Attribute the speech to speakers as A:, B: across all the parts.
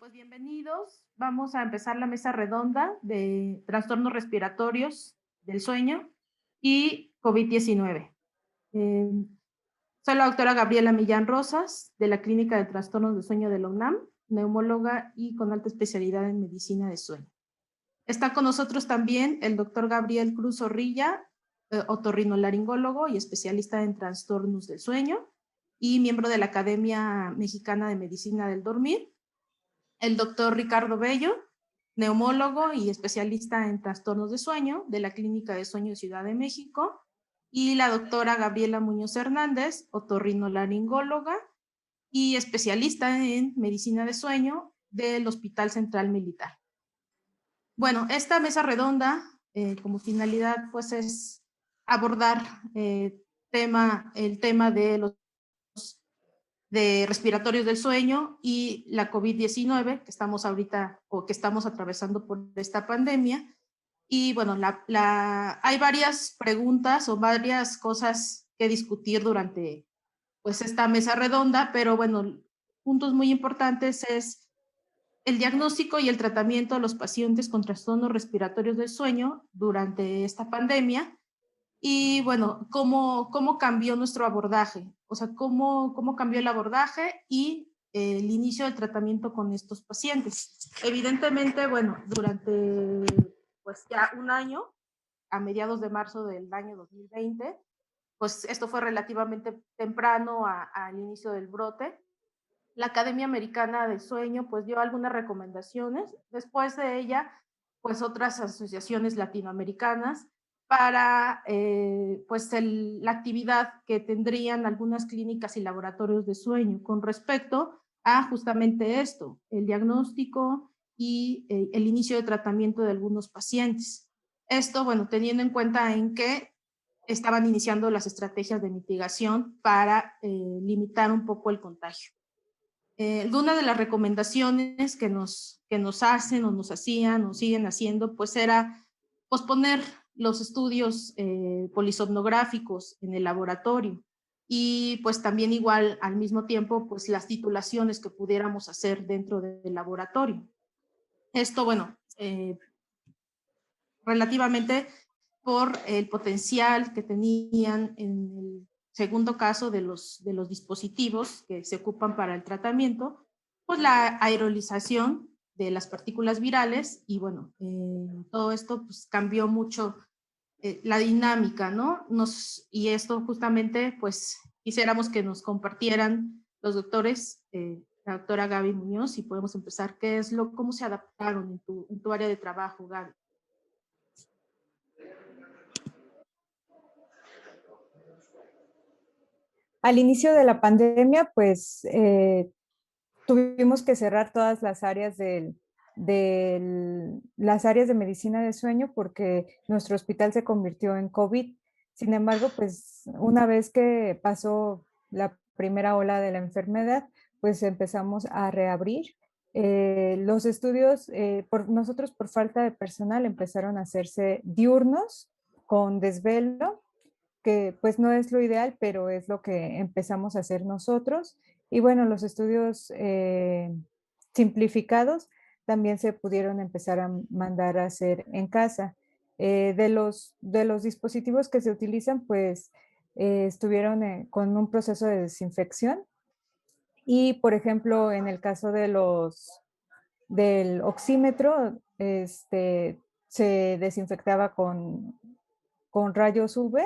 A: Pues bienvenidos. Vamos a empezar la mesa redonda de trastornos respiratorios del sueño y COVID-19. Eh, Soy la doctora Gabriela Millán Rosas, de la Clínica de Trastornos de Sueño de la UNAM, neumóloga y con alta especialidad en medicina de sueño. Está con nosotros también el doctor Gabriel Cruz Zorrilla, otorrinolaringólogo y especialista en trastornos del sueño y miembro de la Academia Mexicana de Medicina del Dormir. El doctor Ricardo Bello, neumólogo y especialista en trastornos de sueño de la Clínica de Sueño de Ciudad de México, y la doctora Gabriela Muñoz Hernández, otorrinolaringóloga y especialista en medicina de sueño del Hospital Central Militar. Bueno, esta mesa redonda, como finalidad, pues es abordar el tema de los respiratorios del sueño y la COVID-19 que estamos ahorita o que estamos atravesando por esta pandemia. Y bueno, hay varias preguntas o varias cosas que discutir durante pues esta mesa redonda, pero bueno, puntos muy importantes es el diagnóstico y el tratamiento de los pacientes con trastornos respiratorios del sueño durante esta pandemia. Y bueno, ¿cómo cambió nuestro abordaje? O sea, ¿cómo cambió el abordaje y el inicio del tratamiento con estos pacientes? Evidentemente, bueno, durante pues ya un año, a mediados de marzo del año 2020, pues esto fue relativamente temprano al inicio del brote. La Academia Americana del Sueño pues dio algunas recomendaciones. Después de ella, pues otras asociaciones latinoamericanas para pues la actividad que tendrían algunas clínicas y laboratorios de sueño con respecto a justamente esto, el diagnóstico y el inicio de tratamiento de algunos pacientes. Esto, bueno, teniendo en cuenta en que estaban iniciando las estrategias de mitigación para limitar un poco el contagio. Algunas de las recomendaciones que nos hacen o nos hacían o siguen haciendo, pues era posponer los estudios polisomnográficos en el laboratorio y pues también igual al mismo tiempo pues las titulaciones que pudiéramos hacer dentro del laboratorio. Esto, bueno, relativamente por el potencial que tenían en el segundo caso de los dispositivos que se ocupan para el tratamiento, pues la aerolización de las partículas virales y bueno, todo esto pues cambió mucho la dinámica, ¿no? Y esto justamente pues quisiéramos que nos compartieran los doctores, la doctora Gaby Muñoz, y podemos empezar, ¿cómo se adaptaron en tu área de trabajo, Gaby?
B: Al inicio de la pandemia, pues tuvimos que cerrar todas las áreas las áreas de medicina de sueño porque nuestro hospital se convirtió en COVID. Sin embargo, pues una vez que pasó la primera ola de la enfermedad, pues empezamos a reabrir. Los estudios, nosotros por falta de personal, empezaron a hacerse diurnos con desvelo, que pues no es lo ideal, pero es lo que empezamos a hacer nosotros. Y bueno, los estudios simplificados también se pudieron empezar a mandar a hacer en casa. De los dispositivos que se utilizan, pues estuvieron con un proceso de desinfección. Y, por ejemplo, en el caso del oxímetro, se desinfectaba con rayos UV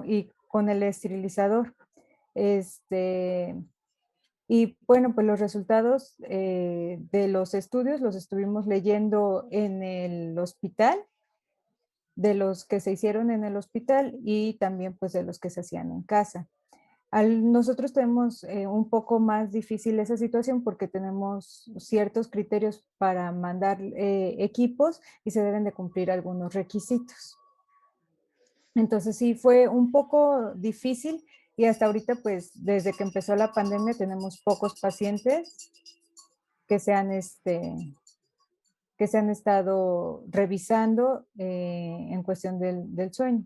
B: y con el esterilizador. Y bueno, pues los resultados de los estudios los estuvimos leyendo en el hospital, de los que se hicieron en el hospital y también pues de los que se hacían en casa. Nosotros tenemos un poco más difícil esa situación porque tenemos ciertos criterios para mandar equipos y se deben de cumplir algunos requisitos. Entonces sí, fue un poco difícil y hasta ahorita, pues desde que empezó la pandemia tenemos pocos pacientes que que se han estado revisando en cuestión del sueño.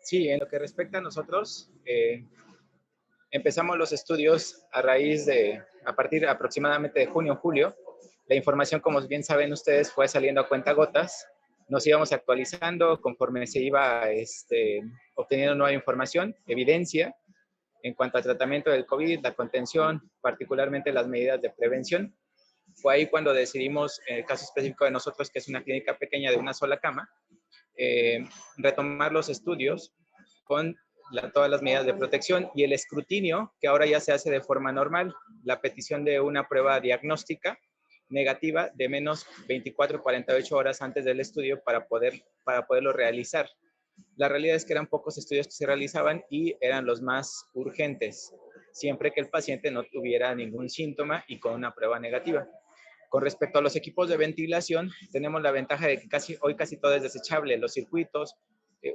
C: Sí, en lo que respecta a nosotros, empezamos los estudios a partir aproximadamente de junio, julio. La información, como bien saben ustedes, fue saliendo a cuentagotas. Nos íbamos actualizando conforme se iba obteniendo nueva información, evidencia en cuanto al tratamiento del COVID, la contención, particularmente las medidas de prevención. Fue ahí cuando decidimos, en el caso específico de nosotros, que es una clínica pequeña de una sola cama, retomar los estudios con todas las medidas de protección y el escrutinio, que ahora ya se hace de forma normal, la petición de una prueba diagnóstica negativa de menos 24 48 horas antes del estudio para poderlo realizar. La realidad es que eran pocos estudios que se realizaban y eran los más urgentes, siempre que el paciente no tuviera ningún síntoma y con una prueba negativa. Con respecto a los equipos de ventilación, tenemos la ventaja de que hoy casi todo es desechable, los circuitos,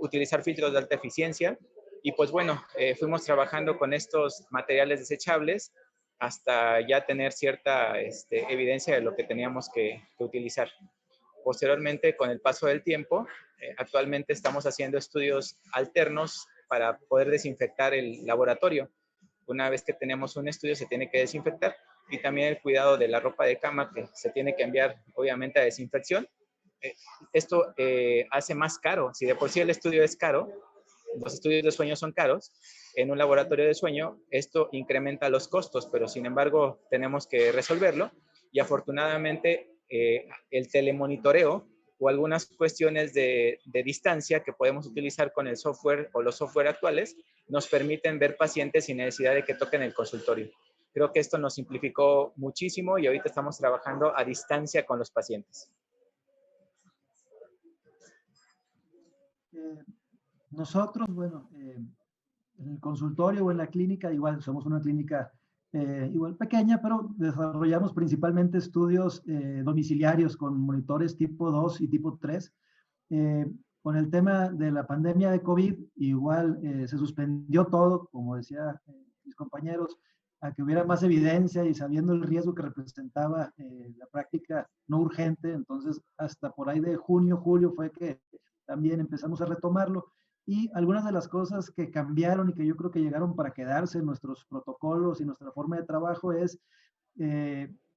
C: utilizar filtros de alta eficiencia, y pues bueno, fuimos trabajando con estos materiales desechables hasta ya tener cierta evidencia de lo que teníamos que utilizar. Posteriormente, con el paso del tiempo, actualmente estamos haciendo estudios alternos para poder desinfectar el laboratorio. Una vez que tenemos un estudio, se tiene que desinfectar, y también el cuidado de la ropa de cama, que se tiene que enviar obviamente a desinfección. Esto hace más caro. Si de por sí el estudio es caro, los estudios de sueño son caros, en un laboratorio de sueño esto incrementa los costos, pero sin embargo tenemos que resolverlo, y afortunadamente el telemonitoreo o algunas cuestiones de distancia que podemos utilizar con el software o los software actuales nos permiten ver pacientes sin necesidad de que toquen el consultorio. Creo que esto nos simplificó muchísimo y ahorita estamos trabajando a distancia con los pacientes.
D: Nosotros, bueno, en el consultorio o en la clínica, igual somos una clínica igual pequeña, pero desarrollamos principalmente estudios domiciliarios con monitores tipo 2 y tipo 3. Con el tema de la pandemia de COVID, igual se suspendió todo, como decía mis compañeros, a que hubiera más evidencia y sabiendo el riesgo que representaba la práctica no urgente. Entonces, hasta por ahí de junio, julio fue que también empezamos a retomarlo. Y algunas de las cosas que cambiaron y que yo creo que llegaron para quedarse en nuestros protocolos y nuestra forma de trabajo es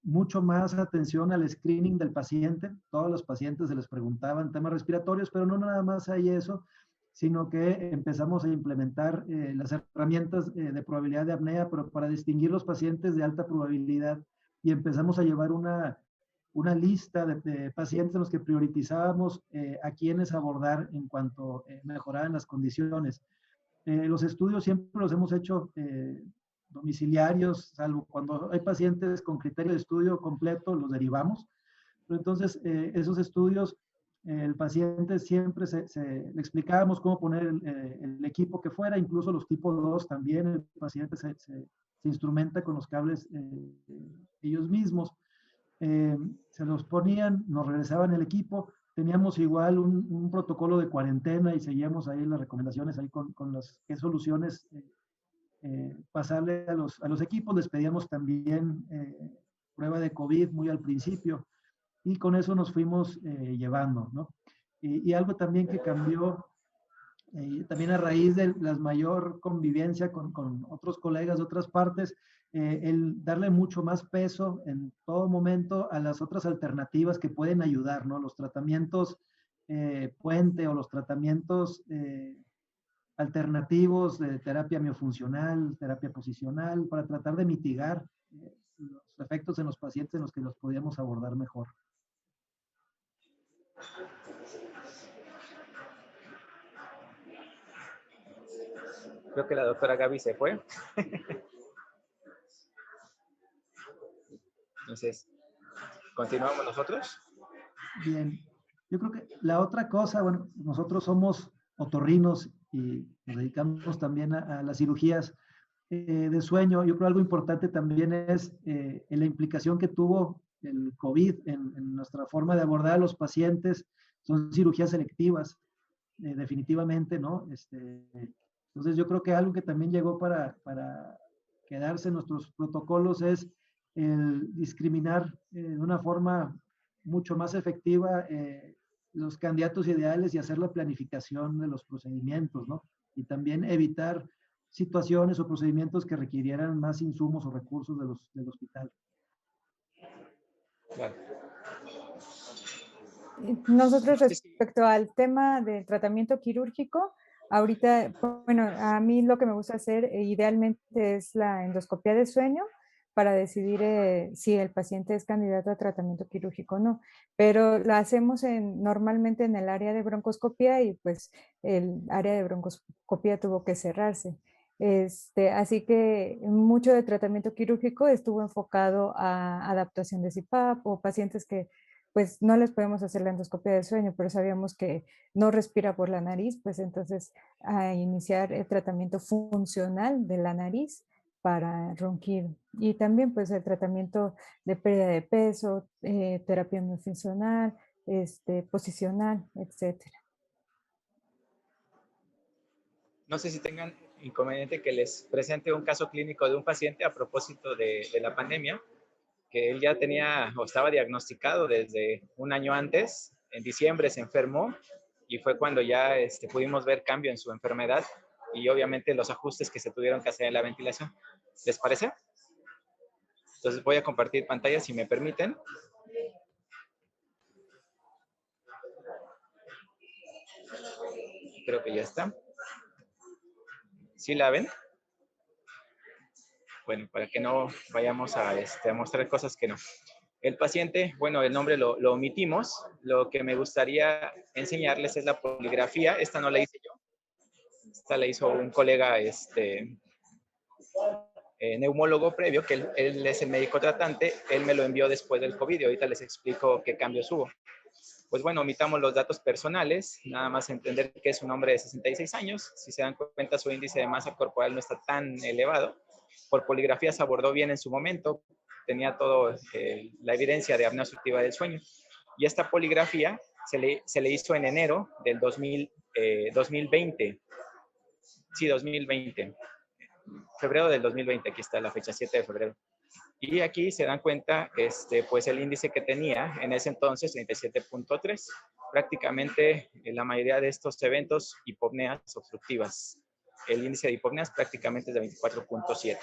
D: mucho más atención al screening del paciente. Todos los pacientes se les preguntaban temas respiratorios, pero no nada más hay eso, sino que empezamos a implementar las herramientas de probabilidad de apnea, pero para distinguir los pacientes de alta probabilidad, y empezamos a llevar una lista de pacientes en los que priorizábamos a quienes abordar en cuanto mejoraran las condiciones. Los estudios siempre los hemos hecho domiciliarios, salvo cuando hay pacientes con criterio de estudio completo, los derivamos. Pero entonces, esos estudios, el paciente siempre le explicábamos cómo poner el equipo que fuera, incluso los tipo 2 también, el paciente se instrumenta con los cables ellos mismos. Se los ponían, nos regresaban el equipo, teníamos igual un protocolo de cuarentena y seguíamos ahí las recomendaciones ahí con las qué soluciones pasarle a los equipos. Les pedíamos también prueba de COVID muy al principio, y con eso nos fuimos llevando, ¿no? Y algo también que cambió, también a raíz de la mayor convivencia con otros colegas de otras partes, el darle mucho más peso en todo momento a las otras alternativas que pueden ayudar, ¿no? Los tratamientos puente o los tratamientos alternativos de terapia miofuncional, terapia posicional, para tratar de mitigar los efectos en los pacientes en los que los podíamos abordar mejor.
C: Creo que la doctora Gaby se fue. Entonces, ¿continuamos nosotros?
D: Bien. Yo creo que la otra cosa, bueno, nosotros somos otorrinos y nos dedicamos también a las cirugías de sueño. Yo creo algo importante también es la implicación que tuvo el COVID en nuestra forma de abordar a los pacientes. Son cirugías selectivas, definitivamente, ¿no? Entonces yo creo que algo que también llegó para quedarse en nuestros protocolos es el discriminar de una forma mucho más efectiva los candidatos ideales y hacer la planificación de los procedimientos, ¿no? y también evitar situaciones o procedimientos que requirieran más insumos o recursos del hospital.
C: Claro.
B: Nosotros
C: No sé si-
B: respecto al tema del tratamiento quirúrgico, ahorita, bueno, a mí lo que me gusta hacer idealmente es la endoscopia de sueño para decidir si el paciente es candidato a tratamiento quirúrgico o no, pero la hacemos normalmente en el área de broncoscopia y pues el área de broncoscopia tuvo que cerrarse. Así que mucho de tratamiento quirúrgico estuvo enfocado a adaptación de CPAP o pacientes que pues no les podemos hacer la endoscopia del sueño, pero sabíamos que no respira por la nariz, pues entonces a iniciar el tratamiento funcional de la nariz para ronquido. Y también pues el tratamiento de pérdida de peso, terapia miofuncional, posicional, etcétera.
C: No sé si tengan inconveniente que les presente un caso clínico de un paciente a propósito de la pandemia, que él ya tenía o estaba diagnosticado desde un año antes. En diciembre se enfermó y fue cuando ya pudimos ver cambio en su enfermedad y obviamente los ajustes que se tuvieron que hacer en la ventilación. ¿Les parece? Entonces voy a compartir pantalla si me permiten. Creo que ya está. ¿Sí la ven? Bueno, para que no vayamos a mostrar cosas que no. El paciente, bueno, el nombre lo omitimos. Lo que me gustaría enseñarles es la poligrafía. Esta no la hice yo. Esta la hizo un colega neumólogo previo, que él es el médico tratante. Él me lo envió después del COVID y ahorita les explico qué cambios hubo. Pues bueno, omitamos los datos personales, nada más entender que es un hombre de 66 años. Si se dan cuenta, su índice de masa corporal no está tan elevado. Por poligrafía se abordó bien en su momento, tenía toda la evidencia de apnea obstructiva del sueño. Y esta poligrafía se le hizo en enero del 2020. Sí, 2020. Febrero del 2020, aquí está la fecha, 7 de febrero. Y aquí se dan cuenta, pues el índice que tenía en ese entonces, 37.3. Prácticamente la mayoría de estos eventos, hipopneas obstructivas. El índice de hipopneas prácticamente es de 24.7.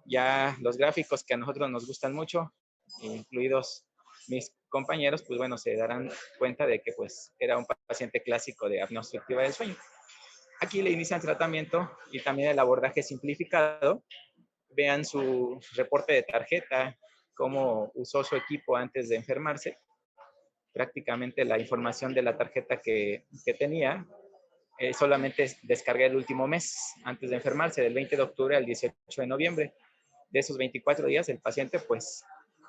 C: Ya los gráficos que a nosotros nos gustan mucho, incluidos mis compañeros, pues bueno, se darán cuenta de que pues era un paciente clásico de apnea obstructiva del sueño. Aquí le inician tratamiento y también el abordaje simplificado. Vean su reporte de tarjeta, cómo usó su equipo antes de enfermarse. Prácticamente la información de la tarjeta que tenía, solamente descargué el último mes antes de enfermarse, del 20 de octubre al 18 de noviembre. De esos 24 días, el paciente, pues,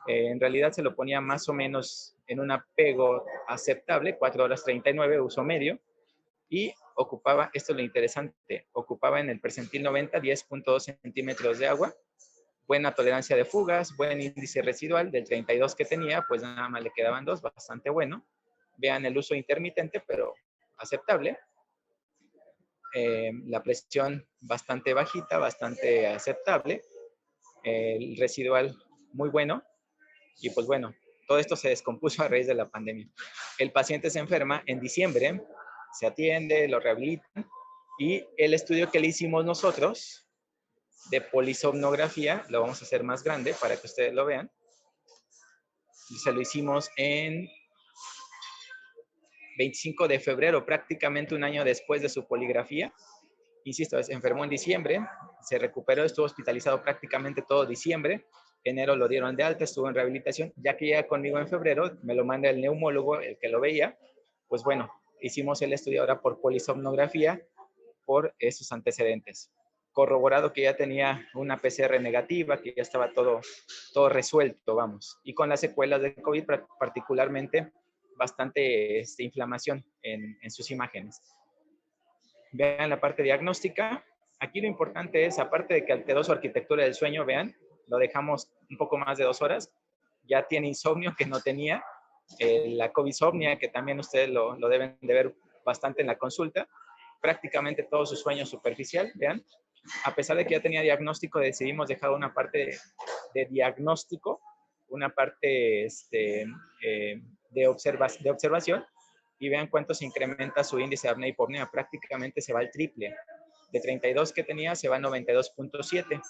C: en realidad se lo ponía más o menos en un apego aceptable, 4 horas 39, uso medio, y ocupaba, esto es lo interesante, ocupaba en el percentil 90, 10.2 centímetros de agua, buena tolerancia de fugas, buen índice residual, del 32 que tenía, pues nada más le quedaban 2, bastante bueno. Vean el uso intermitente, pero aceptable. La presión bastante bajita, bastante aceptable. El residual muy bueno. Y pues bueno, todo esto se descompuso a raíz de la pandemia. El paciente se enferma en diciembre, se atiende, lo rehabilitan y el estudio que le hicimos nosotros de polisomnografía, lo vamos a hacer más grande para que ustedes lo vean. Y se lo hicimos en 25 de febrero, prácticamente un año después de su poligrafía. Insisto, se enfermó en diciembre, se recuperó, estuvo hospitalizado prácticamente todo diciembre. Enero lo dieron de alta, estuvo en rehabilitación. Ya que llega conmigo en febrero, me lo manda el neumólogo, el que lo veía. Pues bueno, hicimos el estudio ahora por polisomnografía por esos antecedentes. Corroborado que ya tenía una PCR negativa, que ya estaba todo resuelto, vamos. Y con las secuelas de COVID, particularmente bastante inflamación en sus imágenes. Vean la parte diagnóstica. Aquí lo importante es, aparte de que alteró su arquitectura del sueño, vean, lo dejamos un poco más de 2 horas. Ya tiene insomnio que no tenía. La covisomnia, que también ustedes lo deben de ver bastante en la consulta. Prácticamente todo su sueño superficial, vean. A pesar de que ya tenía diagnóstico, decidimos dejar una parte de diagnóstico, una parte de observación, y vean cuánto se incrementa su índice de apnea y hipopnea. Prácticamente se va al triple. De 32 que tenía se va a 92.7.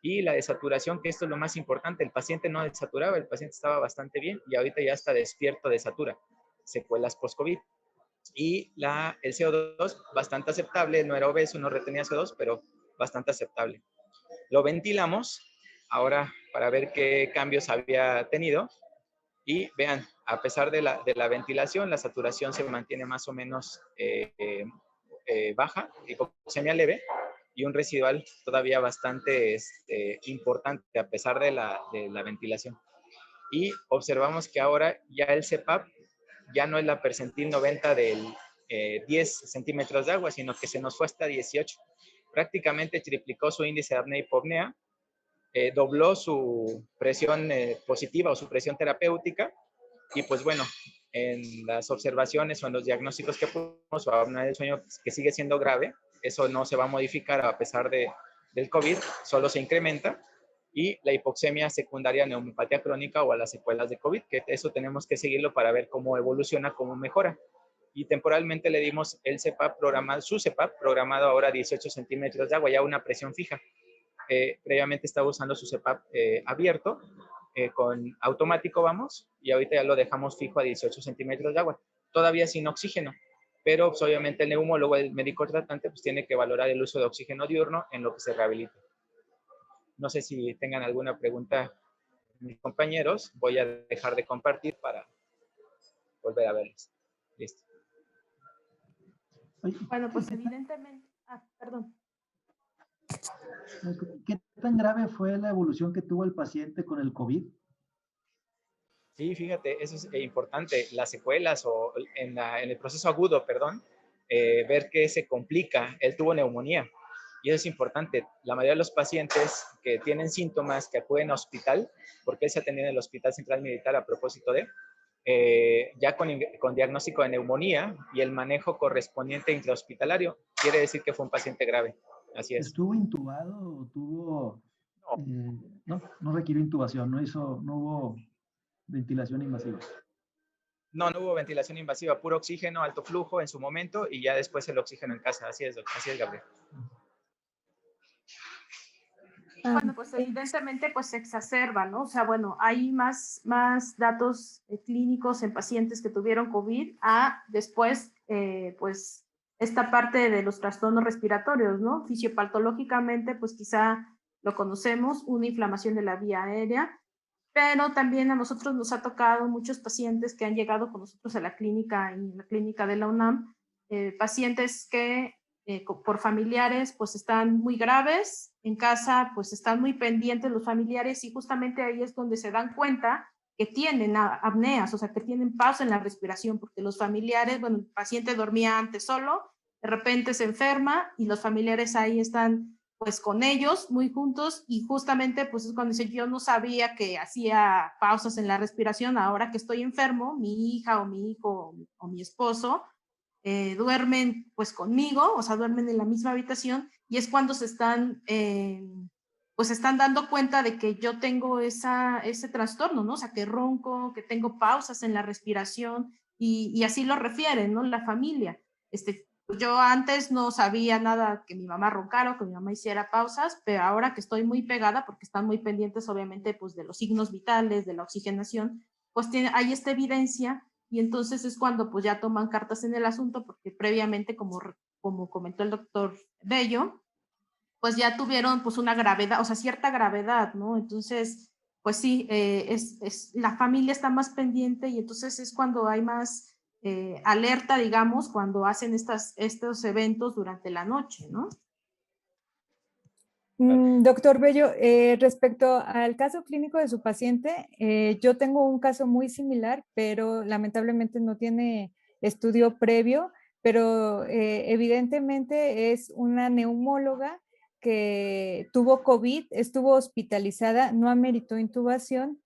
C: Y la desaturación, que esto es lo más importante, el paciente no desaturaba, el paciente estaba bastante bien y ahorita ya está despierto de satura, secuelas post-COVID. Y el CO2 bastante aceptable, no era obeso, no retenía CO2, pero bastante aceptable. Lo ventilamos ahora para ver qué cambios había tenido y vean, a pesar de la ventilación, la saturación se mantiene más o menos baja, hipoxemia leve, y un residual todavía bastante importante a pesar de la ventilación. Y observamos que ahora ya el CPAP ya no es la percentil 90 del 10 centímetros de agua, sino que se nos fue hasta 18. Prácticamente triplicó su índice de apnea y hipopnea, dobló su presión positiva o su presión terapéutica, y pues bueno, en las observaciones o en los diagnósticos que pusimos, o apnea del sueño que sigue siendo grave, eso no se va a modificar a pesar del COVID, solo se incrementa, y la hipoxemia secundaria a neumopatía crónica o a las secuelas de COVID, que eso tenemos que seguirlo para ver cómo evoluciona, cómo mejora. Y temporalmente le dimos el CPAP programado, su CPAP programado ahora a 18 centímetros de agua, ya una presión fija. Previamente estaba usando su CPAP abierto, con automático vamos, y ahorita ya lo dejamos fijo a 18 centímetros de agua, todavía sin oxígeno, pero pues, obviamente el neumólogo, el médico tratante, pues tiene que valorar el uso de oxígeno diurno en lo que se rehabilita. No sé si tengan alguna pregunta mis compañeros, voy a dejar de compartir para volver a verles. Listo.
A: Bueno, pues evidentemente, perdón.
D: ¿Qué tan grave fue la evolución que tuvo el paciente con el COVID?
C: Sí, fíjate, eso es importante, las secuelas o en el proceso agudo, perdón, ver que se complica, él tuvo neumonía, y eso es importante. La mayoría de los pacientes que tienen síntomas, que acuden a hospital, porque él se atendió en el Hospital Central Militar a propósito de, ya con diagnóstico de neumonía y el manejo correspondiente intrahospitalario, quiere decir que fue un paciente grave. Así es.
D: ¿Estuvo intubado o tuvo, no requirió intubación, no hubo ventilación invasiva?
C: No hubo ventilación invasiva, puro oxígeno, alto flujo en su momento y ya después el oxígeno en casa. Así es, Gabriel.
A: Bueno, pues evidentemente pues se exacerba, ¿no? O sea, bueno, hay más datos clínicos en pacientes que tuvieron COVID después, pues, esta parte de los trastornos respiratorios, ¿no? Fisiopatológicamente, pues quizá lo conocemos, una inflamación de la vía aérea, pero también a nosotros nos ha tocado muchos pacientes que han llegado con nosotros a la clínica, en la clínica de la UNAM, pacientes que por familiares pues están muy graves, en casa pues están muy pendientes los familiares y justamente ahí es donde se dan cuenta que tienen apneas, o sea, que tienen pausa en la respiración, porque los familiares, bueno, el paciente dormía antes solo, de repente se enferma y los familiares ahí están pues con ellos, muy juntos, y justamente pues es cuando dice, yo no sabía que hacía pausas en la respiración, ahora que estoy enfermo, mi hija o mi hijo o mi esposo duermen pues conmigo, o sea, duermen en la misma habitación, y es cuando se están, pues están dando cuenta de que yo tengo ese trastorno, ¿no? O sea, que ronco, que tengo pausas en la respiración, y así lo refieren, ¿no? La familia. Yo antes no sabía nada que mi mamá roncara o que mi mamá hiciera pausas, pero ahora que estoy muy pegada, porque están muy pendientes obviamente pues de los signos vitales, de la oxigenación, pues hay esta evidencia, y entonces es cuando pues ya toman cartas en el asunto, porque previamente, como comentó el doctor Bello, pues ya tuvieron pues una gravedad, o sea, cierta gravedad, ¿no? Entonces, pues sí, la familia está más pendiente, y entonces es cuando hay más alerta, digamos, cuando hacen estos eventos durante la noche, ¿no?
B: Doctor Bello, respecto al caso clínico de su paciente, yo tengo un caso muy similar, pero lamentablemente no tiene estudio previo, pero evidentemente es una neumóloga que tuvo COVID, estuvo hospitalizada, no ameritó intubación,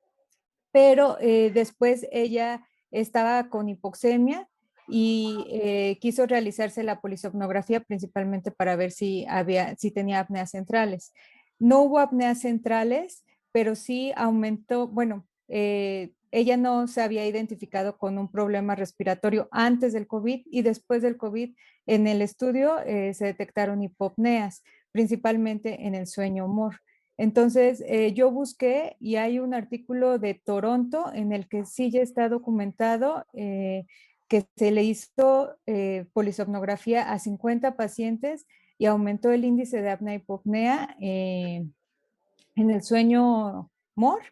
B: pero después ella estaba con hipoxemia y quiso realizarse la polisomnografía principalmente para ver si tenía apneas centrales. No hubo apneas centrales, pero sí aumentó, bueno, ella no se había identificado con un problema respiratorio antes del COVID y después del COVID en el estudio se detectaron hipopneas, principalmente en el sueño MOR. Entonces, yo busqué y hay un artículo de Toronto en el que sí ya está documentado que se le hizo polisomnografía a 50 pacientes y aumentó el índice de apnea-hipopnea en el sueño MOR.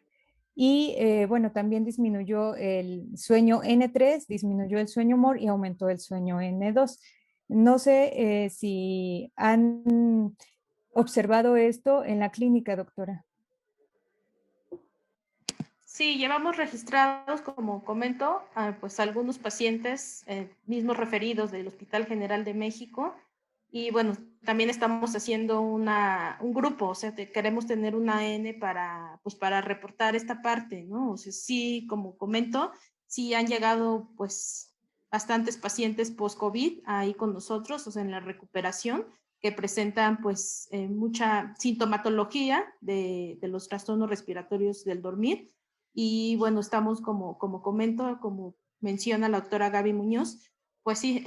B: Y bueno, también disminuyó el sueño N3, disminuyó el sueño MOR y aumentó el sueño N2. No sé si han observado esto en la clínica, doctora.
A: Sí, llevamos registrados, como comento, pues algunos pacientes mismos referidos del Hospital General de México. Y bueno, también estamos haciendo un grupo, o sea, queremos tener una N pues para reportar esta parte, ¿no? O sea, sí, como comento, sí han llegado pues bastantes pacientes post-COVID ahí con nosotros, o sea, en la recuperación, que presentan pues mucha sintomatología de los trastornos respiratorios del dormir. Y bueno, estamos como comento, como menciona la doctora Gaby Muñoz, pues sí,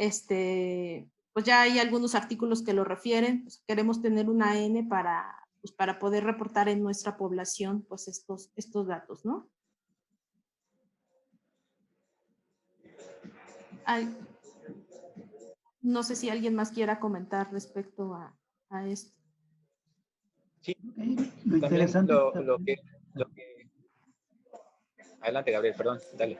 A: pues ya hay algunos artículos que lo refieren, pues queremos tener una N pues para poder reportar en nuestra población pues estos datos, ¿no? No sé si alguien más quiera comentar respecto a esto.
C: Sí,
D: Lo
C: también
D: interesante
C: lo que... Adelante, Gabriel, perdón, dale.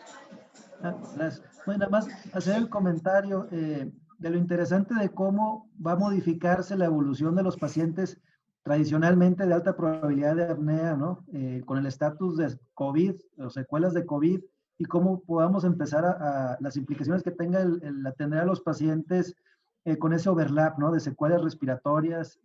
D: Gracias. Bueno, nada más hacer el comentario de lo interesante de cómo va a modificarse la evolución de los pacientes tradicionalmente de alta probabilidad de apnea, ¿no? Con el estatus de COVID o secuelas de COVID y cómo podamos empezar a las implicaciones que tenga el atender a los pacientes con ese overlap, ¿no? De secuelas respiratorias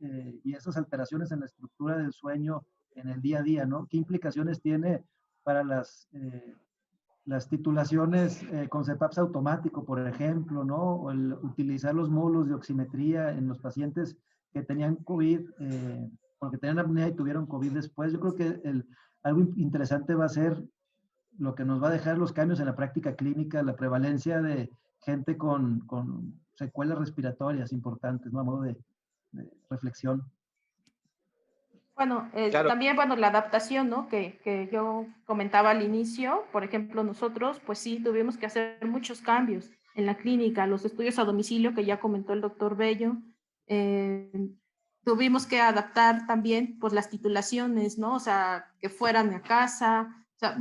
D: y esas alteraciones en la estructura del sueño en el día a día, ¿no? ¿Qué implicaciones tiene para las titulaciones con CPAPs automático, por ejemplo, ¿no? O el utilizar los módulos de oximetría en los pacientes que tenían COVID, porque tenían apnea y tuvieron COVID después. Yo creo que algo interesante va a ser lo que nos va a dejar los cambios en la práctica clínica, la prevalencia de gente con secuelas respiratorias importantes, ¿no? A modo de reflexión.
A: Bueno,
C: Claro.
A: también, bueno, la adaptación, ¿no? Que yo comentaba al inicio, por ejemplo, nosotros, pues sí, tuvimos que hacer muchos cambios en la clínica, los estudios a domicilio, que ya comentó el doctor Bello, tuvimos que adaptar también, pues, las titulaciones, ¿no? O sea, que fueran a casa, o sea,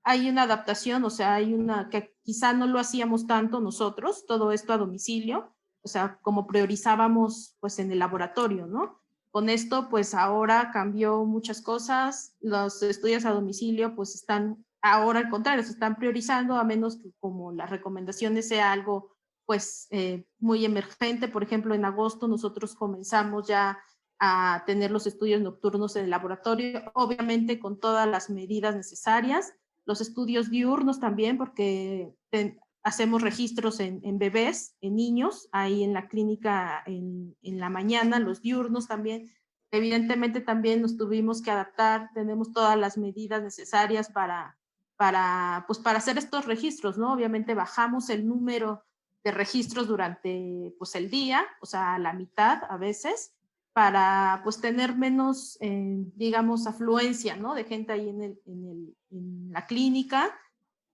A: hay una adaptación, o sea, hay una que quizá no lo hacíamos tanto nosotros, todo esto a domicilio, o sea, como priorizábamos, pues, en el laboratorio, ¿no? Con esto, pues ahora cambió muchas cosas. Los estudios a domicilio, pues están ahora al contrario, se están priorizando, a menos que como las recomendaciones sea algo, pues muy emergente. Por ejemplo, en agosto nosotros comenzamos ya a tener los estudios nocturnos en el laboratorio, obviamente con todas las medidas necesarias. Los estudios diurnos también, porque hacemos registros en bebés, en niños, ahí en la clínica en la mañana, los diurnos también. Evidentemente también nos tuvimos que adaptar, tenemos todas las medidas necesarias pues para hacer estos registros, ¿no? Obviamente bajamos el número de registros durante pues el día, o sea, a la mitad a veces, para pues tener menos, digamos, afluencia, ¿no? De gente ahí en la clínica.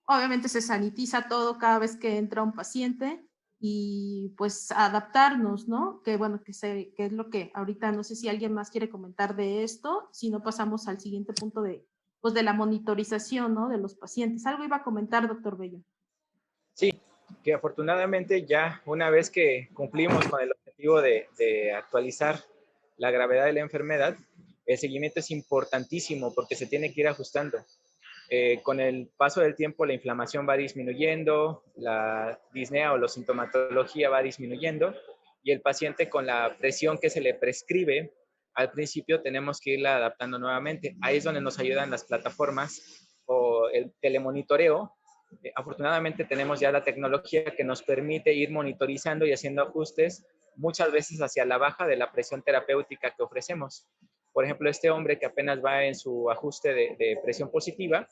A: Obviamente se sanitiza todo cada vez que entra un paciente y pues adaptarnos, ¿no? Que bueno, que es lo que ahorita no sé si alguien más quiere comentar de esto, si no pasamos al siguiente punto pues de la monitorización, ¿no? De los pacientes. Algo iba a comentar, doctor Bello.
C: Sí, que afortunadamente ya una vez que cumplimos con el objetivo de actualizar la gravedad de la enfermedad, el seguimiento es importantísimo porque se tiene que ir ajustando. Con el paso del tiempo la inflamación va disminuyendo, la disnea o la sintomatología va disminuyendo y el paciente con la presión que se le prescribe al principio tenemos que irla adaptando nuevamente. Ahí es donde nos ayudan las plataformas o el telemonitoreo. Afortunadamente tenemos ya la tecnología que nos permite ir monitorizando y haciendo ajustes muchas veces hacia la baja de la presión terapéutica que ofrecemos. Por ejemplo, este hombre que apenas va en su ajuste de presión positiva,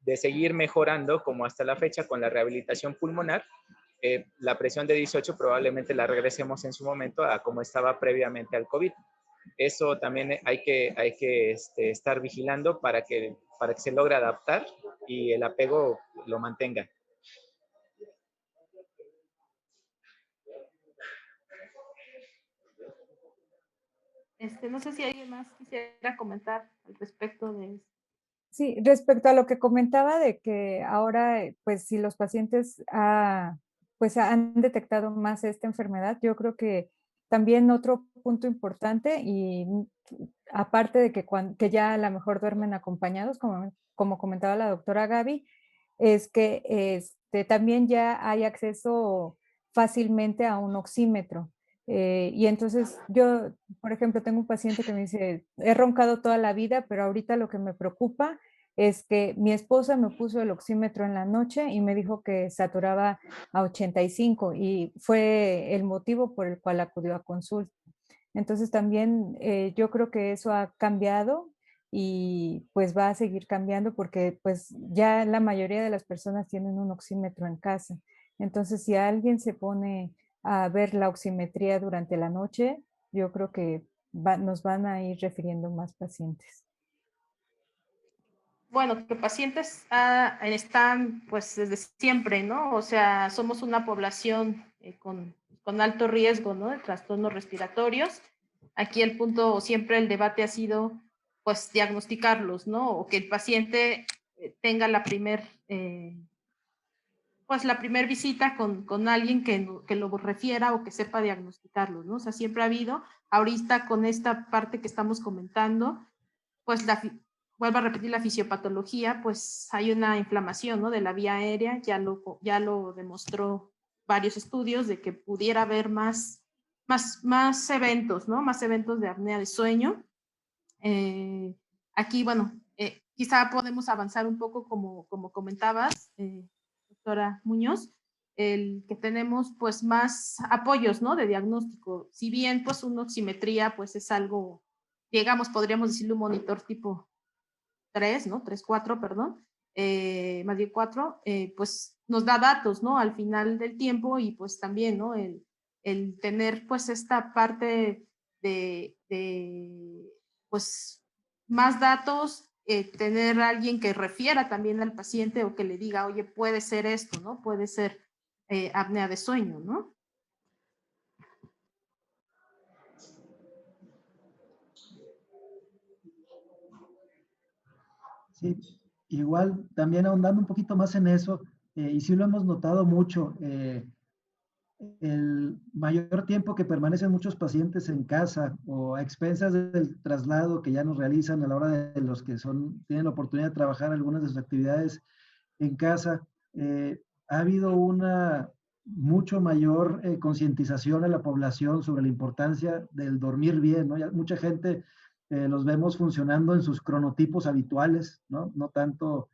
C: de seguir mejorando como hasta la fecha con la rehabilitación pulmonar, la presión de 18 probablemente la regresemos en su momento a como estaba previamente al COVID. Eso también hay que estar vigilando para que se logre adaptar y el apego lo mantenga.
A: No sé si alguien más quisiera comentar al respecto de esto.
B: Sí, respecto a lo que comentaba de que ahora, pues si los pacientes pues han detectado más esta enfermedad, yo creo que también otro punto importante y aparte de que ya a lo mejor duermen acompañados, como comentaba la doctora Gaby, es que también ya hay acceso fácilmente a un oxímetro. Y entonces yo, por ejemplo, tengo un paciente que me dice, he roncado toda la vida, pero ahorita lo que me preocupa es que mi esposa me puso el oxímetro en la noche y me dijo que saturaba a 85 y fue el motivo por el cual acudió a consulta. Entonces también yo creo que eso ha cambiado y pues va a seguir cambiando porque pues ya la mayoría de las personas tienen un oxímetro en casa. Entonces si alguien se pone a ver la oximetría durante la noche, yo creo que nos van a ir refiriendo más pacientes.
A: Bueno, que pacientes están pues desde siempre, ¿no? O sea, somos una población con alto riesgo, ¿no? De trastornos respiratorios. Aquí el punto, siempre el debate ha sido pues diagnosticarlos, ¿no? O que el paciente tenga pues la primer visita con alguien que lo refiera o que sepa diagnosticarlos, ¿no? O sea, siempre ha habido, ahorita con esta parte que estamos comentando, pues vuelvo a repetir la fisiopatología, pues hay una inflamación, ¿no? De la vía aérea, ya lo demostró varios estudios de que pudiera haber más eventos, ¿no? Más eventos de apnea de sueño. Aquí, bueno, quizá podemos avanzar un poco como comentabas, doctora Muñoz, el que tenemos pues más apoyos, ¿no? De diagnóstico. Si bien pues una oximetría pues es algo, digamos, podríamos decirle un monitor tipo 3, ¿no? 3, 4, perdón, más bien 4, pues nos da datos, ¿no? Al final del tiempo y pues también, ¿no? El tener pues esta parte pues más datos, tener a alguien que refiera también al paciente o que le diga, oye, puede ser esto, ¿no? Puede ser apnea de sueño, ¿no?
D: Sí, igual también ahondando un poquito más en eso, y sí lo hemos notado mucho, el mayor tiempo que permanecen muchos pacientes en casa o a expensas del traslado que ya nos realizan a la hora de los que tienen la oportunidad de trabajar algunas de sus actividades en casa, ha habido una mucho mayor concientización a la población sobre la importancia del dormir bien, ¿no? Ya mucha gente los vemos funcionando en sus cronotipos habituales, ¿no? No tanto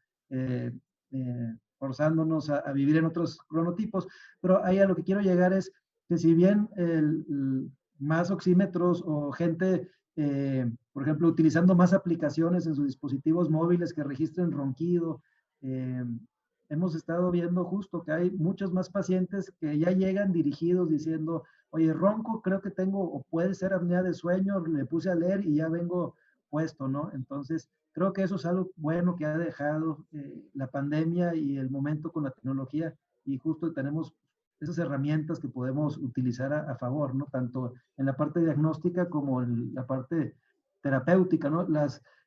D: forzándonos a vivir en otros cronotipos, pero ahí a lo que quiero llegar es que si bien más oxímetros o gente, por ejemplo, utilizando más aplicaciones en sus dispositivos móviles que registren ronquido, hemos estado viendo justo que hay muchos más pacientes que ya llegan dirigidos diciendo, oye, ronco, creo que tengo, o puede ser apnea de sueño, le puse a leer y ya vengo puesto, ¿no? Entonces, creo que eso es algo bueno que ha dejado la pandemia y el momento con la tecnología y justo tenemos esas herramientas que podemos utilizar a favor, ¿no? Tanto en la parte diagnóstica como en la parte terapéutica, ¿no?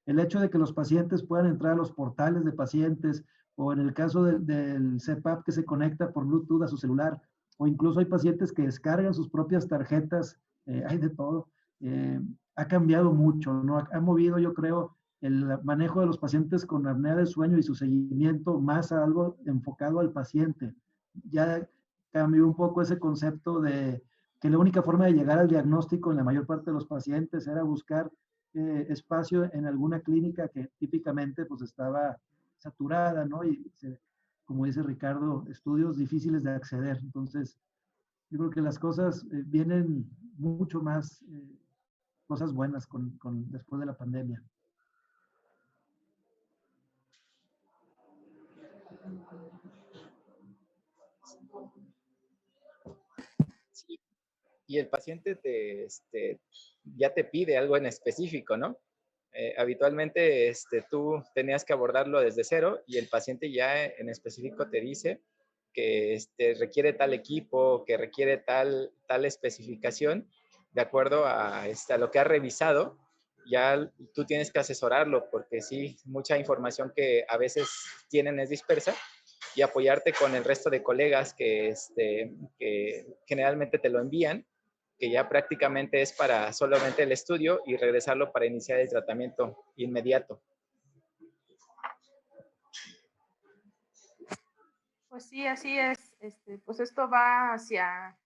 D: El hecho de que los pacientes puedan entrar a los portales de pacientes o en el caso del CPAP que se conecta por Bluetooth a su celular, o incluso hay pacientes que descargan sus propias tarjetas, hay de todo, ha cambiado mucho, ¿no? Ha movido, yo creo, el manejo de los pacientes con apnea del sueño y su seguimiento más a algo enfocado al paciente. Ya cambió un poco ese concepto de que la única forma de llegar al diagnóstico en la mayor parte de los pacientes era buscar espacio en alguna clínica que típicamente pues estaba saturada, ¿no? Y como dice Ricardo, estudios difíciles de acceder. Entonces, yo creo que las cosas vienen mucho más, cosas buenas después de la pandemia.
C: Sí, y el paciente ya te pide algo en específico, ¿no? Habitualmente tú tenías que abordarlo desde cero y el paciente ya en específico te dice que requiere tal equipo, que requiere tal especificación, de acuerdo a lo que ha revisado. Ya tú tienes que asesorarlo porque sí, mucha información que a veces tienen es dispersa y apoyarte con el resto de colegas que generalmente te lo envían, que ya prácticamente es para solamente el estudio y regresarlo para iniciar el tratamiento inmediato.
A: Pues sí, así es. Pues esto va hacia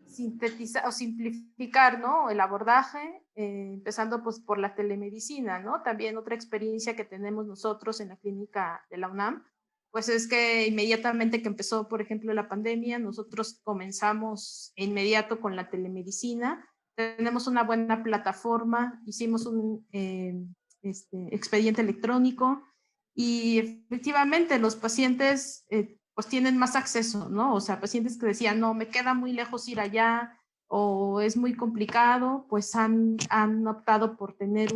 A: sintetizar o simplificar, ¿no? El abordaje, empezando pues por la telemedicina, ¿no? También otra experiencia que tenemos nosotros en la clínica de la UNAM, pues es que inmediatamente que empezó, por ejemplo, la pandemia, nosotros comenzamos inmediato con la telemedicina. Tenemos una buena plataforma, hicimos un expediente electrónico y efectivamente los pacientes pues tienen más acceso, ¿no? O sea, pacientes que decían, no, me queda muy lejos ir allá o es muy complicado, pues han optado por tener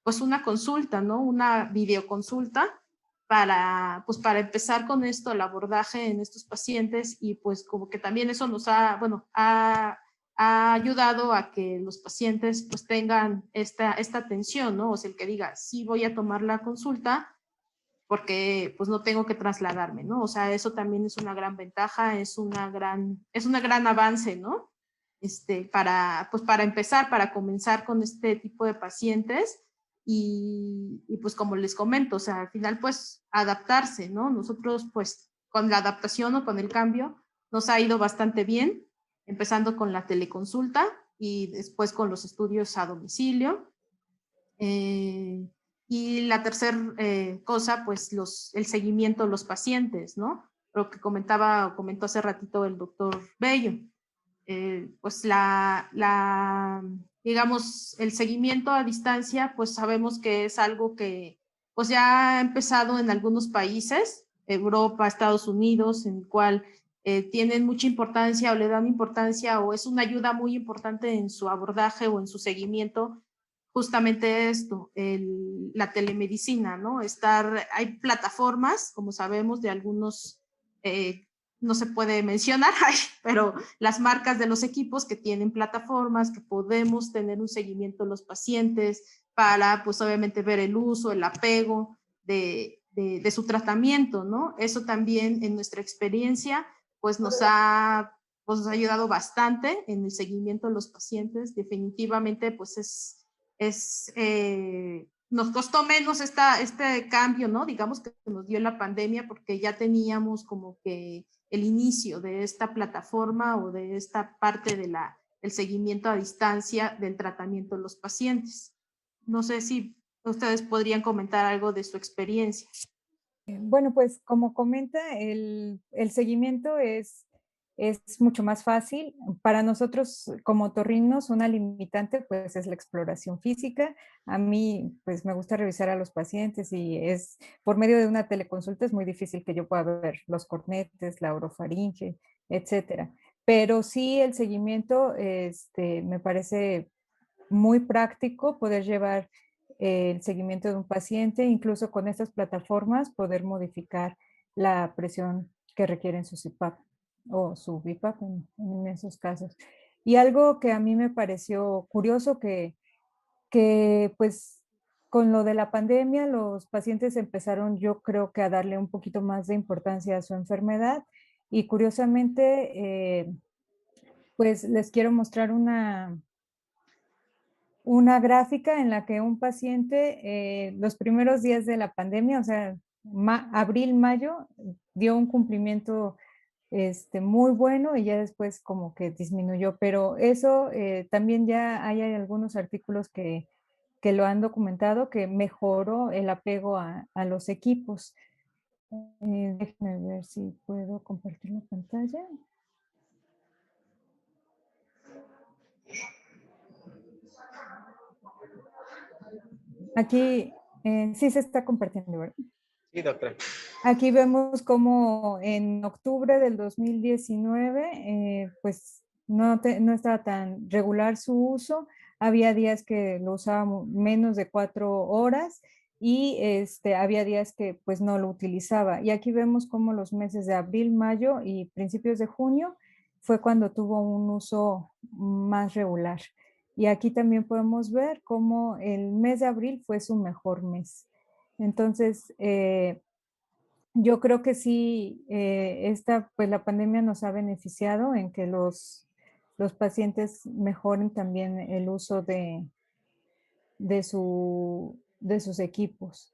A: pues una consulta, ¿no? Una videoconsulta pues para empezar con esto, el abordaje en estos pacientes y pues como que también eso nos ha ayudado a que los pacientes pues tengan esta atención, ¿no? O sea, el que diga, sí voy a tomar la consulta, porque pues no tengo que trasladarme, ¿no? O sea, eso también es una gran ventaja, es un gran avance, ¿no? Pues para empezar, para comenzar con este tipo de pacientes y pues como les comento, o sea, al final pues adaptarse, ¿no? Nosotros pues con la adaptación o con el cambio nos ha ido bastante bien, empezando con la teleconsulta y después con los estudios a domicilio. Y la tercera cosa, pues el seguimiento de los pacientes, ¿no? Lo que comentó hace ratito el doctor Bello. Pues digamos, el seguimiento a distancia, pues sabemos que es algo que pues ya ha empezado en algunos países, Europa, Estados Unidos, en el cual tienen mucha importancia o le dan importancia o es una ayuda muy importante en su abordaje o en su seguimiento justamente esto, la telemedicina, ¿no? Hay plataformas, como sabemos, de algunos, no se puede mencionar, pero las marcas de los equipos que tienen plataformas, que podemos tener un seguimiento de los pacientes para, pues obviamente, ver el uso, el apego de su tratamiento, ¿no? Eso también en nuestra experiencia, pues nos ha ayudado bastante en el seguimiento de los pacientes. Definitivamente, pues nos costó menos este cambio, ¿no? Digamos que nos dio la pandemia porque ya teníamos como que el inicio de esta plataforma o de esta parte del seguimiento a distancia del tratamiento de los pacientes. No sé si ustedes podrían comentar algo de su experiencia.
B: Bueno, pues como comenta, el seguimiento es mucho más fácil. Para nosotros como otorrinos, una limitante pues es la exploración física. A mí pues me gusta revisar a los pacientes y es por medio de una teleconsulta es muy difícil que yo pueda ver los cornetes, la orofaringe, etcétera. Pero sí el seguimiento me parece muy práctico poder llevar el seguimiento de un paciente, incluso con estas plataformas poder modificar la presión que requieren su CPAP o su BiPAP en esos casos. Y algo que a mí me pareció curioso que pues con lo de la pandemia los pacientes empezaron yo creo que a darle un poquito más de importancia a su enfermedad y curiosamente pues les quiero mostrar una gráfica en la que un paciente, los primeros días de la pandemia, o sea, abril, mayo, dio un cumplimiento muy bueno y ya después como que disminuyó, pero eso también ya hay algunos artículos que lo han documentado, que mejoró el apego a los equipos. Déjenme ver si puedo compartir la pantalla. Aquí sí se está compartiendo, ¿verdad?
C: Sí, doctora.
B: Aquí vemos como en octubre del 2019, pues no estaba tan regular su uso. Había días que lo usábamos menos de 4 horas y había días que pues no lo utilizaba. Y aquí vemos como los meses de abril, mayo y principios de junio fue cuando tuvo un uso más regular. Y aquí también podemos ver cómo el mes de abril fue su mejor mes. Entonces, yo creo que sí, pues la pandemia nos ha beneficiado en que los pacientes mejoren también el uso de sus equipos.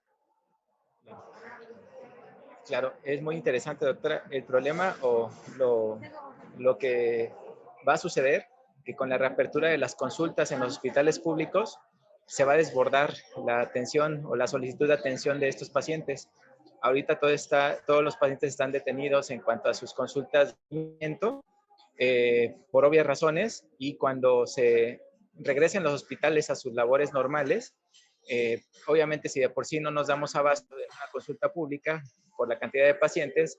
C: Claro, es muy interesante, doctora. El problema o lo que va a suceder, que con la reapertura de las consultas en los hospitales públicos, se va a desbordar la atención o la solicitud de atención de estos pacientes. Ahorita todos los pacientes están detenidos en cuanto a sus consultas de seguimiento, por obvias razones, y cuando se regresen los hospitales a sus labores normales, obviamente si de por sí no nos damos abasto de una consulta pública por la cantidad de pacientes,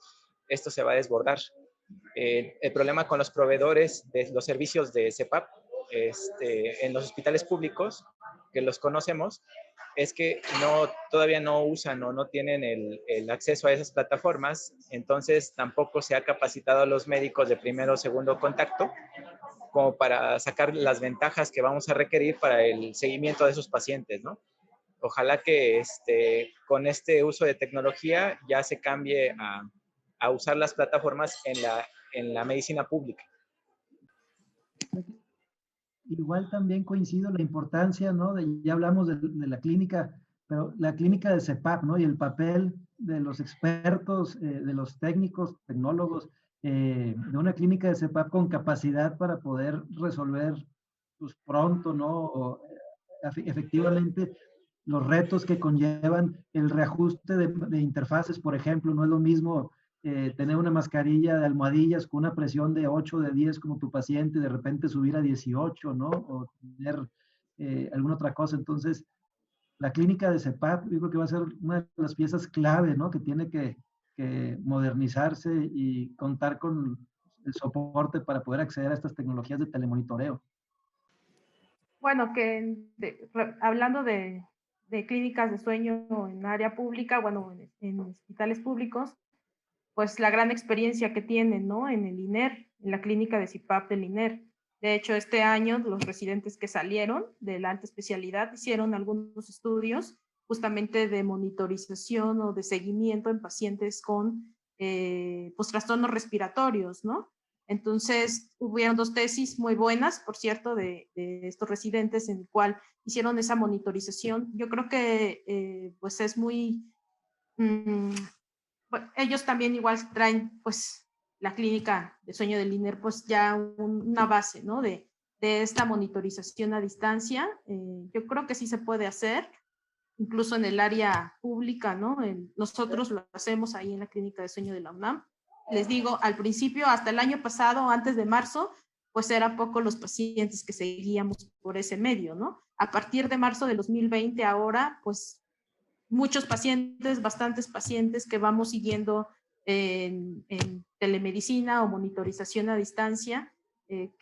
C: esto se va a desbordar. El problema con los proveedores de los servicios de CEPAP en los hospitales públicos, que los conocemos, es que todavía no usan o no tienen el acceso a esas plataformas, entonces tampoco se ha capacitado a los médicos de primero o segundo contacto como para sacar las ventajas que vamos a requerir para el seguimiento de esos pacientes, ¿no? Ojalá que con este uso de tecnología ya se cambie a usar las plataformas en la medicina pública.
D: Igual también coincido la importancia, ¿no? Ya hablamos de la clínica, pero la clínica de CEPAP, ¿no? Y el papel de los expertos, de los técnicos, tecnólogos, de una clínica de CEPAP con capacidad para poder resolver, pues pronto, ¿no? O, efectivamente, los retos que conllevan el reajuste de interfaces, por ejemplo, no es lo mismo tener una mascarilla de almohadillas con una presión de 8 de 10 como tu paciente y de repente subir a 18, ¿no? O tener alguna otra cosa. Entonces, la clínica de CEPAP yo creo que va a ser una de las piezas clave, ¿no? Que tiene que modernizarse y contar con el soporte para poder acceder a estas tecnologías de telemonitoreo.
A: Bueno, hablando de clínicas de sueño en área pública, bueno, en hospitales públicos, pues la gran experiencia que tienen, ¿no? En el INER, en la clínica de CIPAP del INER. De hecho, este año los residentes que salieron de la alta especialidad hicieron algunos estudios justamente de monitorización o de seguimiento en pacientes con pues, trastornos respiratorios, ¿no? Entonces, hubieron 2 tesis muy buenas, por cierto, de estos residentes en el cual hicieron esa monitorización. Yo creo que pues es muy... bueno, ellos también igual traen pues la clínica de sueño del INER pues ya una base, ¿no? De esta monitorización a distancia. Yo creo que sí se puede hacer, incluso en el área pública, ¿no? Nosotros lo hacemos ahí en la clínica de sueño de la UNAM. Les digo, al principio, hasta el año pasado, antes de marzo, pues era poco los pacientes que seguíamos por ese medio, ¿no? A partir de marzo de 2020 ahora, pues muchos pacientes, bastantes pacientes que vamos siguiendo en telemedicina o monitorización a distancia, que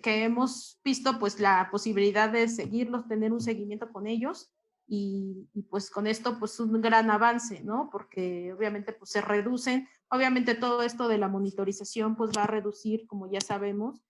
A: hemos visto pues la posibilidad de seguirlos, tener un seguimiento con ellos y pues con esto pues un gran avance, ¿no? Porque obviamente pues se reducen, obviamente todo esto de la monitorización pues va a reducir, como ya sabemos,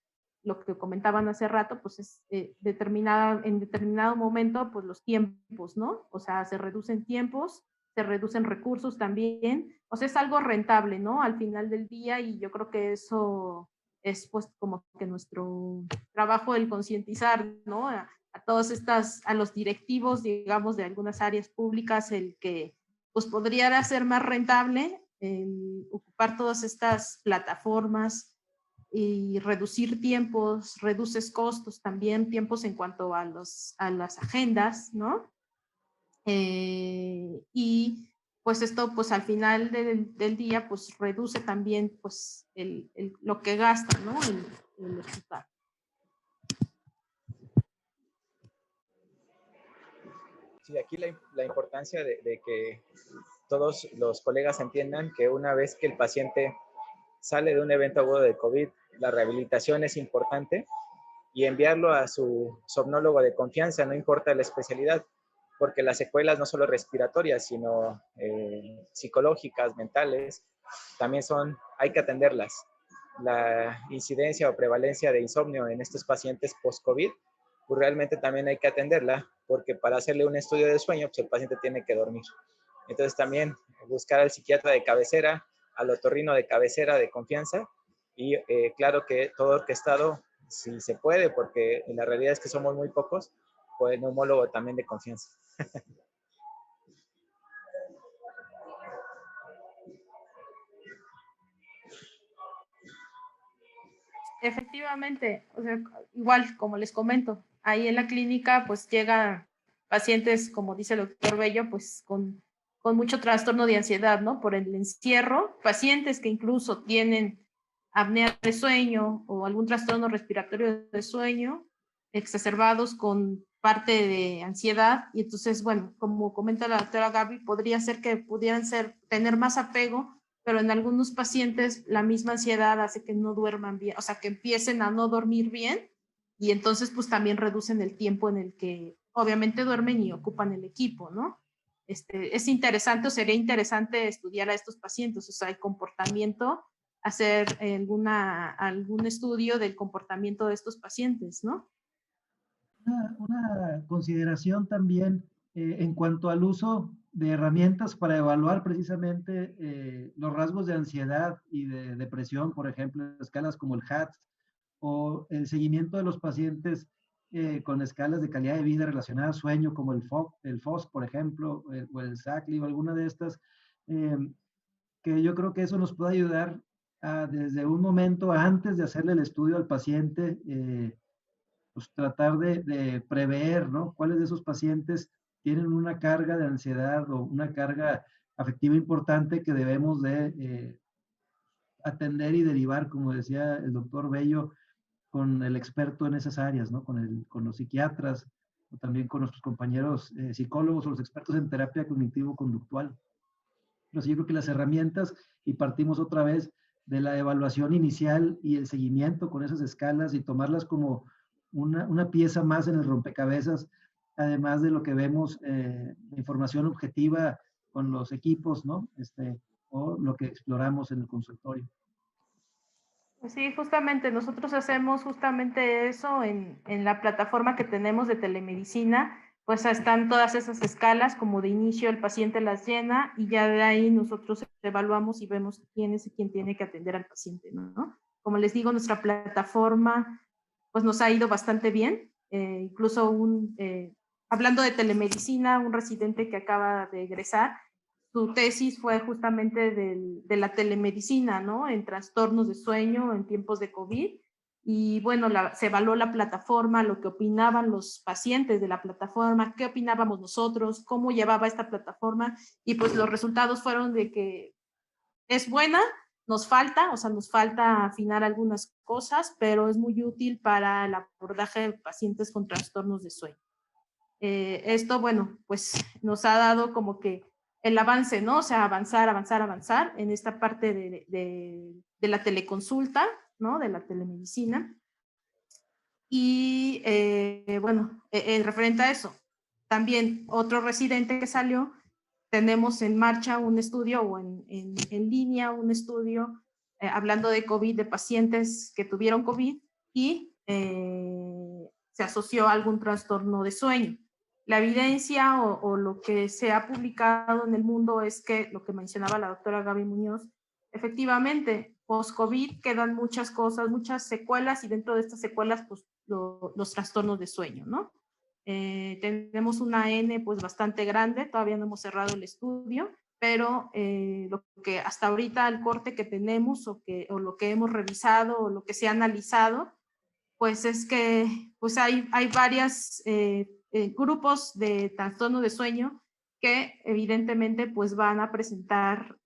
A: lo que comentaban hace rato, pues es en determinado momento, pues los tiempos, ¿no? O sea, se reducen tiempos, se reducen recursos también, o sea, es algo rentable, ¿no? Al final del día y yo creo que eso es pues como que nuestro trabajo el concientizar, ¿no? A los directivos, digamos, de algunas áreas públicas, el que pues podría ser más rentable el ocupar todas estas plataformas, y reducir tiempos, reduces costos también, tiempos en cuanto a las agendas, ¿no? Y pues esto pues al final del día pues reduce también pues lo que gasta, ¿no? El hospital.
C: Sí, aquí la importancia de que todos los colegas entiendan que una vez que el paciente sale de un evento agudo de COVID, la rehabilitación es importante y enviarlo a su somnólogo de confianza, no importa la especialidad, porque las secuelas no solo respiratorias, sino psicológicas, mentales, también hay que atenderlas. La incidencia o prevalencia de insomnio en estos pacientes post-COVID, pues realmente también hay que atenderla, porque para hacerle un estudio de sueño, pues el paciente tiene que dormir. Entonces también buscar al psiquiatra de cabecera, al otorrino de cabecera de confianza, y claro que todo orquestado, si se puede, porque la realidad es que somos muy pocos, pues neumólogo también de confianza.
A: Efectivamente, o sea, igual como les comento, ahí en la clínica pues llegan pacientes, como dice el doctor Bello, pues con mucho trastorno de ansiedad, ¿no? Por el encierro, pacientes que incluso tienen apnea de sueño o algún trastorno respiratorio de sueño, exacerbados con parte de ansiedad, y entonces, bueno, como comenta la doctora Gaby, podría ser que pudieran tener más apego, pero en algunos pacientes la misma ansiedad hace que no duerman bien, o sea, que empiecen a no dormir bien, y entonces pues también reducen el tiempo en el que obviamente duermen y ocupan el equipo, ¿no? Es interesante o sería interesante estudiar a estos pacientes, o sea, el comportamiento, hacer algún estudio del comportamiento de estos pacientes, ¿no?
D: Una consideración también en cuanto al uso de herramientas para evaluar precisamente los rasgos de ansiedad y de depresión, por ejemplo, escalas como el HAT o el seguimiento de los pacientes con escalas de calidad de vida relacionadas a sueño, como el FOS, por ejemplo, o el SACLI o alguna de estas, que yo creo que eso nos puede ayudar desde un momento antes de hacerle el estudio al paciente, pues tratar de prever, ¿no? ¿Cuáles de esos pacientes tienen una carga de ansiedad o una carga afectiva importante que debemos de atender y derivar, como decía el doctor Bello, con el experto en esas áreas, ¿no? Con los psiquiatras, o también con nuestros compañeros psicólogos o los expertos en terapia cognitivo-conductual. Pero sí, yo creo que las herramientas, y partimos otra vez de la evaluación inicial y el seguimiento con esas escalas y tomarlas como una pieza más en el rompecabezas, además de lo que vemos, información objetiva con los equipos, ¿no? O lo que exploramos en el consultorio.
A: Pues sí, justamente nosotros hacemos justamente eso en la plataforma que tenemos de telemedicina, pues están todas esas escalas, como de inicio el paciente las llena y ya de ahí nosotros evaluamos y vemos quién es quien tiene que atender al paciente, ¿no? Como les digo, nuestra plataforma pues nos ha ido bastante bien, incluso hablando de telemedicina, un residente que acaba de egresar, su tesis fue justamente de la telemedicina, ¿no? En trastornos de sueño, en tiempos de COVID. Y bueno, se evaluó la plataforma, lo que opinaban los pacientes de la plataforma, qué opinábamos nosotros, cómo llevaba esta plataforma. Y pues los resultados fueron de que es buena, nos falta afinar algunas cosas, pero es muy útil para el abordaje de pacientes con trastornos de sueño. Esto, bueno, pues nos ha dado como que el avance, ¿no? O sea, avanzar en esta parte de la teleconsulta, ¿no? De la telemedicina. Y bueno, referente a eso, también otro residente que salió, tenemos en marcha un estudio o en línea un estudio hablando de COVID, de pacientes que tuvieron COVID y se asoció a algún trastorno de sueño. La evidencia o lo que se ha publicado en el mundo es que, lo que mencionaba la doctora Gaby Muñoz, efectivamente, post-COVID quedan muchas cosas, muchas secuelas, y dentro de estas secuelas, pues los trastornos de sueño, ¿no? Tenemos una N pues bastante grande, todavía no hemos cerrado el estudio, pero lo que hasta ahorita el corte que tenemos o lo que hemos revisado o lo que se ha analizado, pues es que pues hay varios grupos de trastorno de sueño que evidentemente pues van a presentar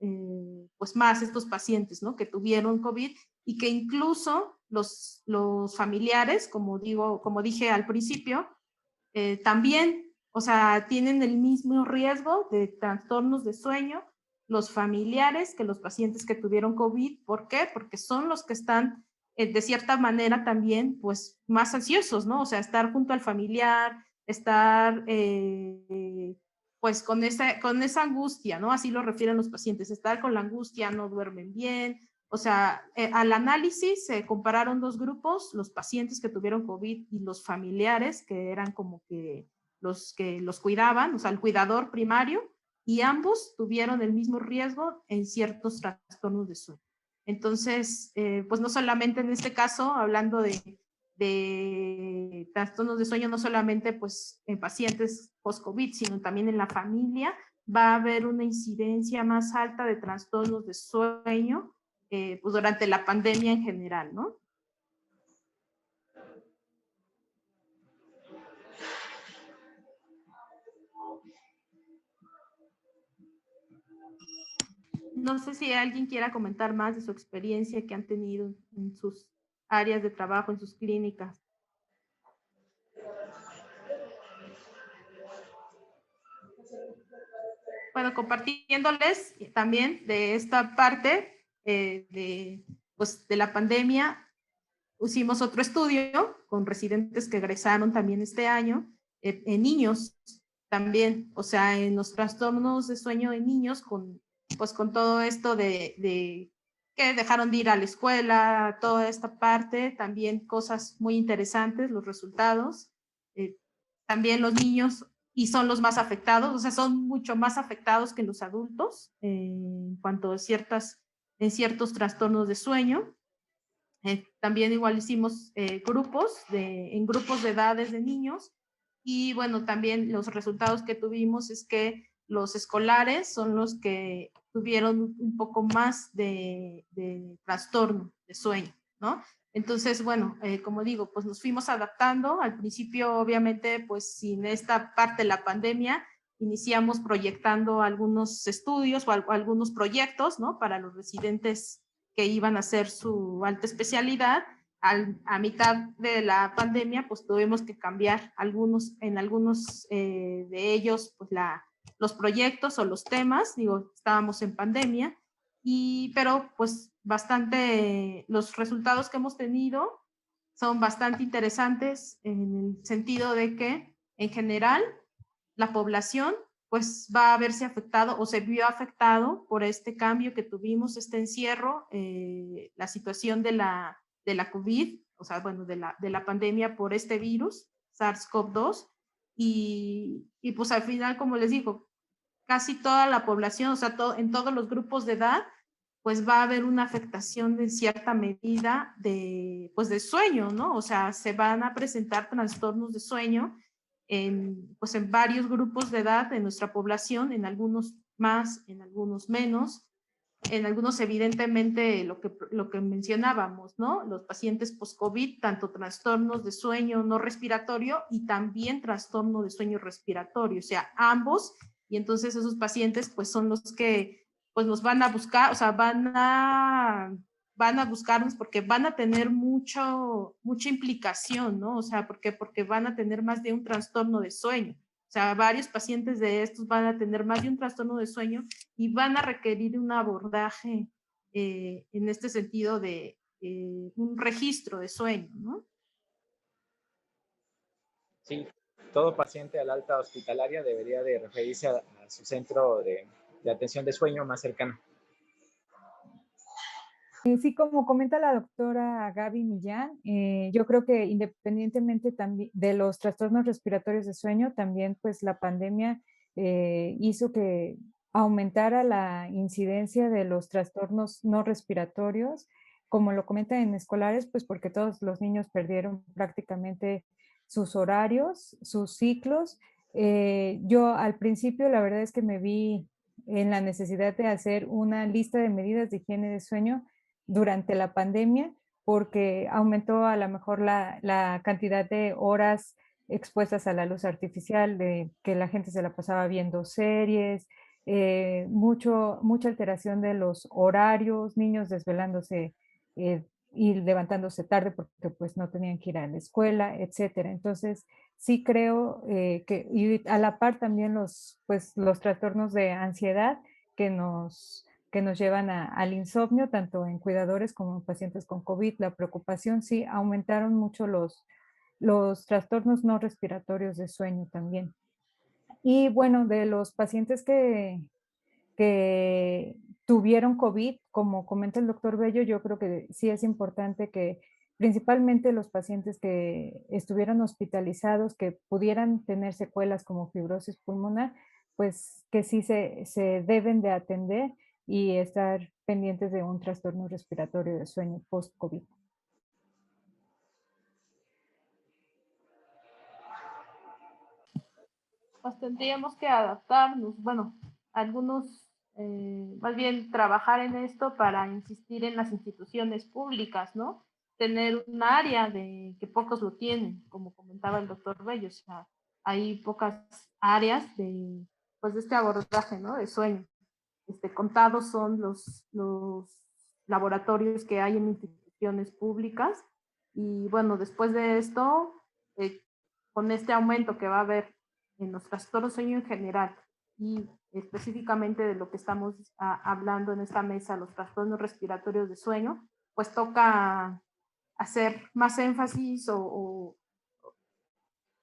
A: pues más estos pacientes, ¿no? Que tuvieron COVID y que incluso los familiares, como dije al principio, también, o sea, tienen el mismo riesgo de trastornos de sueño los familiares que los pacientes que tuvieron COVID. ¿Por qué? Porque son los que están de cierta manera también pues más ansiosos, ¿no? O sea, estar junto al familiar, estar pues con esa angustia, ¿no? Así lo refieren los pacientes, estar con la angustia, no duermen bien. O sea, al análisis se compararon dos grupos, los pacientes que tuvieron COVID y los familiares, que eran como que los cuidaban, o sea, el cuidador primario, y ambos tuvieron el mismo riesgo en ciertos trastornos de sueño. Entonces, pues no solamente en este caso, hablando de trastornos de sueño, no solamente pues en pacientes post-COVID, sino también en la familia, va a haber una incidencia más alta de trastornos de sueño pues durante la pandemia en general, ¿no? No sé si alguien quiera comentar más de su experiencia que han tenido en sus áreas de trabajo, en sus clínicas. Bueno, compartiéndoles también de esta parte pues, de la pandemia, hicimos otro estudio con residentes que egresaron también este año, en niños también, o sea, en los trastornos de sueño en niños pues con todo esto de que dejaron de ir a la escuela, toda esta parte, también cosas muy interesantes, los resultados. También los niños, y son los más afectados, o sea, son mucho más afectados que los adultos en cuanto a en ciertos trastornos de sueño. También igual hicimos en grupos de edades de niños, y bueno, también los resultados que tuvimos es que los escolares son los que tuvieron un poco más de trastorno de sueño, ¿no? Entonces, bueno, como digo, pues nos fuimos adaptando. Al principio, obviamente, pues sin esta parte de la pandemia, iniciamos proyectando algunos estudios o algunos proyectos, ¿no? Para los residentes que iban a hacer su alta especialidad. A mitad de la pandemia, pues tuvimos que cambiar en algunos de ellos, pues los proyectos o los temas, digo, estábamos en pandemia, pero pues los resultados que hemos tenido son bastante interesantes en el sentido de que, en general, la población pues va a verse afectado o se vio afectado por este cambio que tuvimos, este encierro, la situación de la COVID, o sea, bueno, de la pandemia por este virus, SARS-CoV-2, y pues al final, como les digo, casi toda la población, o sea, en todos los grupos de edad, pues va a haber una afectación de cierta medida pues de sueño, ¿no? O sea, se van a presentar trastornos de sueño pues en varios grupos de edad de nuestra población, en algunos más, en algunos menos, en algunos evidentemente lo que mencionábamos, ¿no? Los pacientes post-COVID, tanto trastornos de sueño no respiratorio y también trastorno de sueño respiratorio, o sea, ambos, y entonces esos pacientes pues son los que pues nos van a buscar, o sea, van a buscarnos porque van a tener mucha implicación, ¿no? O sea, porque van a tener más de un trastorno de sueño. O sea, varios pacientes de estos van a tener más de un trastorno de sueño y van a requerir un abordaje en este sentido de un registro de sueño, ¿no?
C: Sí, todo paciente al alta hospitalaria debería de referirse a su centro de atención de sueño más cercano.
B: Sí, como comenta la doctora Gaby Millán, yo creo que independientemente también de los trastornos respiratorios de sueño, también pues la pandemia hizo que aumentara la incidencia de los trastornos no respiratorios, como lo comentan en escolares, pues porque todos los niños perdieron prácticamente sus horarios, sus ciclos. Yo al principio la verdad es que me vi en la necesidad de hacer una lista de medidas de higiene de sueño durante la pandemia, porque aumentó a lo mejor la cantidad de horas expuestas a la luz artificial, de que la gente se la pasaba viendo series, mucha alteración de los horarios, niños desvelándose y levantándose tarde porque pues no tenían que ir a la escuela, etcétera. Entonces, sí creo que, y a la par también pues, los trastornos de ansiedad, que nos llevan al insomnio, tanto en cuidadores como en pacientes con COVID. La preocupación, sí, aumentaron mucho los trastornos no respiratorios de sueño también. Y bueno, de los pacientes que tuvieron COVID, como comenta el doctor Bello, yo creo que sí es importante que principalmente los pacientes que estuvieron hospitalizados, que pudieran tener secuelas como fibrosis pulmonar, pues que sí se deben de atender y estar pendientes de un trastorno respiratorio de sueño post-COVID.
A: Pues tendríamos que adaptarnos, bueno, algunos, más bien trabajar en esto para insistir en las instituciones públicas, ¿no? Tener un área de que pocos lo tienen, como comentaba el doctor Bello, o sea, hay pocas áreas de, pues, de este abordaje, ¿no? De sueño. Contados son los laboratorios que hay en instituciones públicas y bueno, después de esto, con este aumento que va a haber en los trastornos de sueño en general y específicamente de lo que estamos hablando en esta mesa, los trastornos respiratorios de sueño, pues toca hacer más énfasis o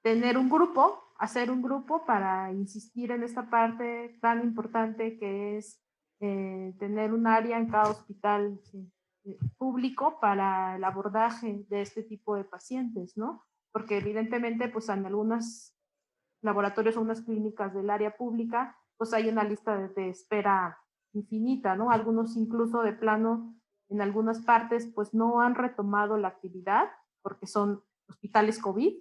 A: tener un grupo, hacer un grupo para insistir en esta parte tan importante que es tener un área en cada hospital público para el abordaje de este tipo de pacientes, ¿no? Porque evidentemente, pues en algunos laboratorios o unas clínicas del área pública, pues hay una lista de espera infinita, ¿no? Algunos incluso de plano, en algunas partes, pues no han retomado la actividad porque son hospitales COVID.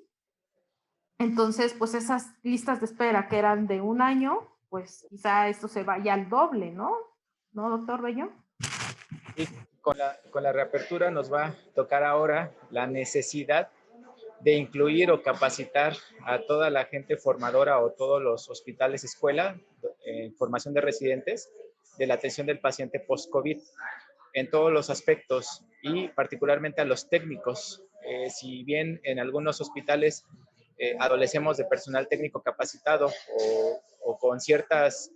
A: Entonces, pues esas listas de espera que eran de un año, pues quizá esto se vaya al doble, ¿no? ¿No, doctor Bello?
C: Y con la reapertura nos va a tocar ahora la necesidad de incluir o capacitar a toda la gente formadora o todos los hospitales escuela en formación de residentes de la atención del paciente post-COVID en todos los aspectos y particularmente a los técnicos. Si bien en algunos hospitales adolecemos de personal técnico capacitado o con ciertas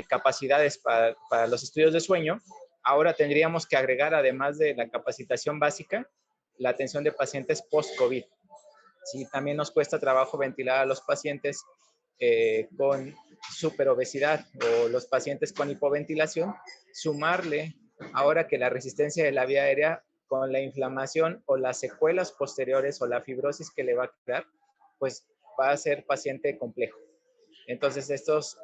C: capacidades para los estudios de sueño, ahora tendríamos que agregar, además de la capacitación básica, la atención de pacientes post-COVID. Sí, también nos cuesta trabajo ventilar a los pacientes con superobesidad o los pacientes con hipoventilación, sumarle ahora que la resistencia de la vía aérea con la inflamación o las secuelas posteriores o la fibrosis que le va a quedar, pues va a ser paciente complejo. Entonces estos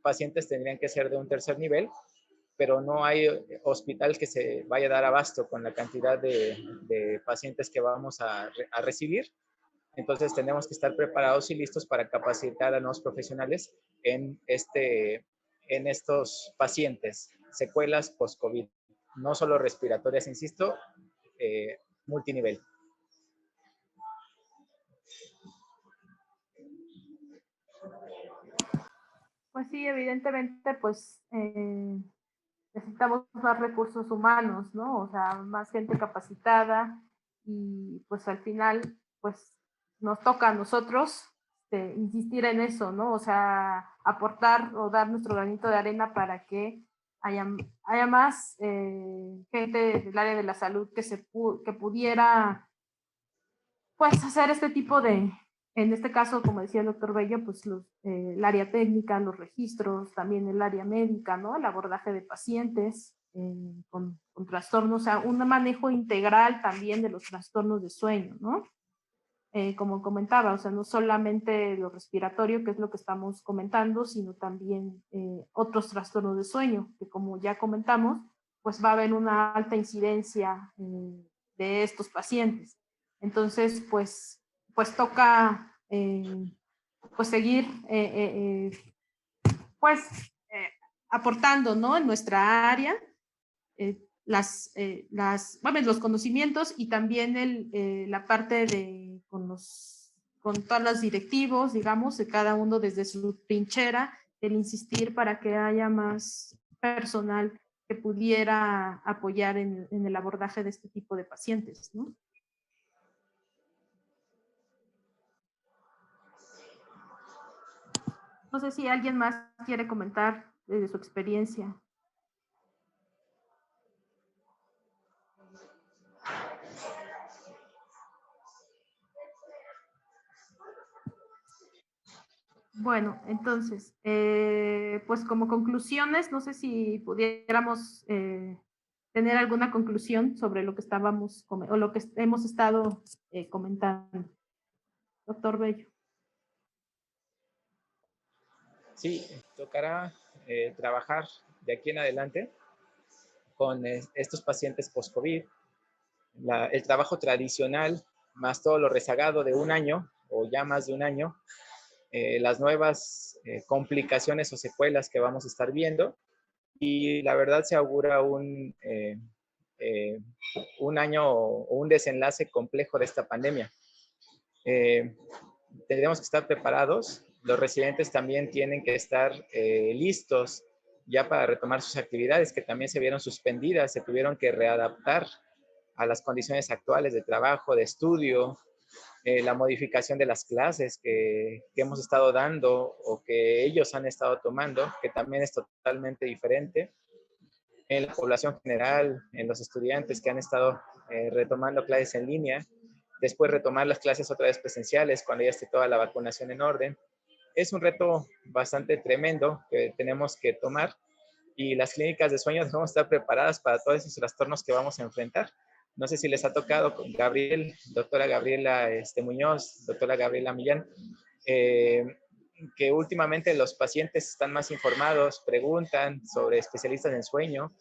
C: pacientes tendrían que ser de un tercer nivel, pero no hay hospital que se vaya a dar abasto con la cantidad de pacientes que vamos a recibir. Entonces tenemos que estar preparados y listos para capacitar a nuevos profesionales en estos pacientes, secuelas post-COVID, no solo respiratorias, insisto, multinivel.
A: Pues sí, evidentemente, pues necesitamos más recursos humanos, ¿no? O sea, más gente capacitada y pues al final, pues nos toca a nosotros insistir en eso, ¿no? O sea, aportar o dar nuestro granito de arena para que haya más gente del área de la salud que pudiera, pues, hacer este tipo de, en este caso, como decía el doctor Bello, pues el área técnica, los registros, también el área médica, ¿no? El abordaje de pacientes con trastornos, o sea, un manejo integral también de los trastornos de sueño, ¿no? Como comentaba, o sea, no solamente lo respiratorio, que es lo que estamos comentando, sino también otros trastornos de sueño, que como ya comentamos, pues va a haber una alta incidencia de estos pacientes. Entonces, pues toca pues seguir pues aportando, ¿no? En nuestra área bueno, los conocimientos y también la parte de con todos los directivos, digamos, de cada uno desde su trinchera, el insistir para que haya más personal que pudiera apoyar en el abordaje de este tipo de pacientes, ¿no? No sé si alguien más quiere comentar desde su experiencia. Bueno, entonces, pues como conclusiones, no sé si pudiéramos tener alguna conclusión sobre lo que estábamos o lo que hemos estado comentando. Doctor Bello.
C: Sí, tocará trabajar de aquí en adelante con estos pacientes post-COVID. El trabajo tradicional, más todo lo rezagado de un año o ya más de un año, las nuevas complicaciones o secuelas que vamos a estar viendo, y la verdad se augura un año o un desenlace complejo de esta pandemia. Tendremos que estar preparados. Los residentes también tienen que estar listos ya para retomar sus actividades, que también se vieron suspendidas, se tuvieron que readaptar a las condiciones actuales de trabajo, de estudio, la modificación de las clases que hemos estado dando o que ellos han estado tomando, que también es totalmente diferente. En la población general, en los estudiantes que han estado retomando clases en línea, después retomar las clases otra vez presenciales cuando ya esté toda la vacunación en orden. Es un reto bastante tremendo que tenemos que tomar, y las clínicas de sueño debemos estar preparadas para todos esos trastornos que vamos a enfrentar. No sé si les ha tocado con Gabriel, doctora Gabriela Muñoz, doctora Gabriela Millán, que últimamente los pacientes están más informados, preguntan sobre especialistas en sueño,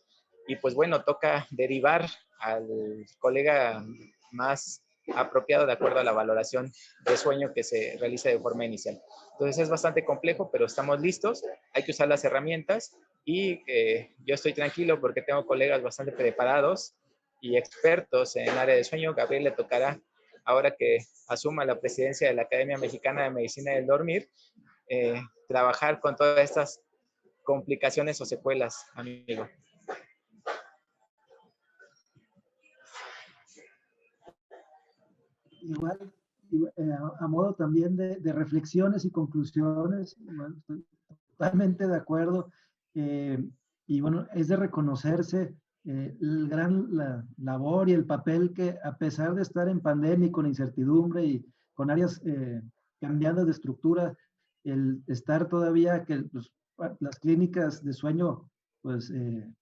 C: y pues bueno, toca derivar al colega más apropiado de acuerdo a la valoración de sueño que se realiza de forma inicial. Entonces es bastante complejo, pero estamos listos, hay que usar las herramientas, y yo estoy tranquilo porque tengo colegas bastante preparados y expertos en el área de sueño. Gabriel le tocará, ahora que asuma la presidencia de la Academia Mexicana de Medicina del Dormir, trabajar con todas estas complicaciones o secuelas, amigo.
D: Igual, a modo también de reflexiones y conclusiones, bueno, estoy totalmente de acuerdo. Y bueno, es de reconocerse la labor y el papel que, a pesar de estar en pandemia y con incertidumbre y con áreas cambiando de estructura, el estar todavía que las clínicas de sueño, pues de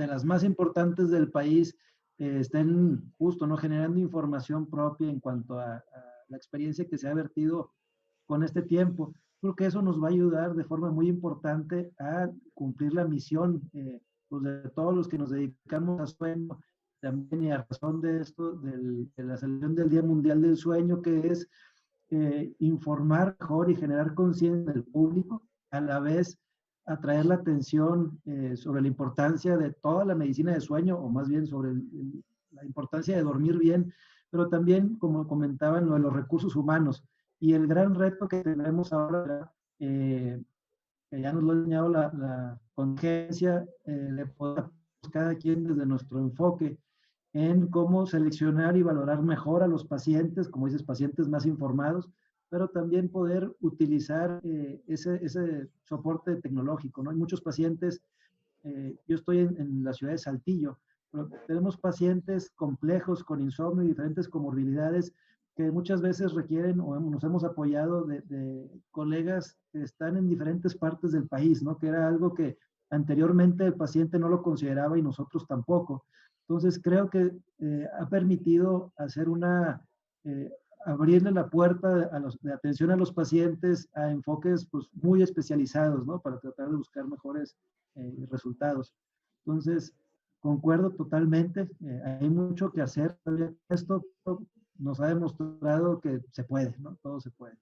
D: las más importantes del país, estén justo, ¿no? Generando información propia en cuanto a la experiencia que se ha vertido con este tiempo. Creo que eso nos va a ayudar de forma muy importante a cumplir la misión pues de todos los que nos dedicamos a sueño, también, y a razón de esto, de la celebración del Día Mundial del Sueño, que es informar mejor y generar conciencia del público, a la vez atraer la atención sobre la importancia de toda la medicina de sueño, o más bien sobre la importancia de dormir bien, pero también, como comentaban, lo de los recursos humanos. Y el gran reto que tenemos ahora, que ya nos lo ha enseñado la contingencia, de poder cada quien desde nuestro enfoque en cómo seleccionar y valorar mejor a los pacientes, como dices, pacientes más informados, pero también poder utilizar ese soporte tecnológico, ¿no? Hay muchos pacientes, yo estoy en la ciudad de Saltillo, pero tenemos pacientes complejos con insomnio y diferentes comorbilidades que muchas veces requieren, o nos hemos apoyado de colegas que están en diferentes partes del país, ¿no? Que era algo que anteriormente el paciente no lo consideraba y nosotros tampoco. Entonces creo que ha permitido hacer abrirle la puerta de atención a los pacientes a enfoques pues, muy especializados, ¿no? Para tratar de buscar mejores resultados. Entonces, concuerdo totalmente, hay mucho que hacer. Esto nos ha demostrado que se puede, ¿no? Todo se puede.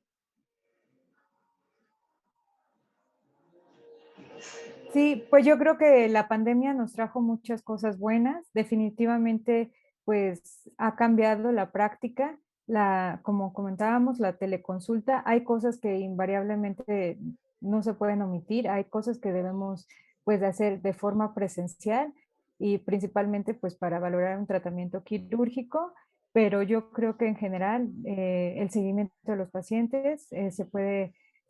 B: Sí, pues yo creo que la pandemia nos trajo muchas cosas buenas. Definitivamente, pues ha cambiado la práctica. Como comentábamos, la teleconsulta, hay cosas que invariablemente no se pueden omitir, hay cosas que debemos pues de hacer de forma presencial y principalmente pues para valorar un tratamiento quirúrgico, pero yo creo que en general el seguimiento de los pacientes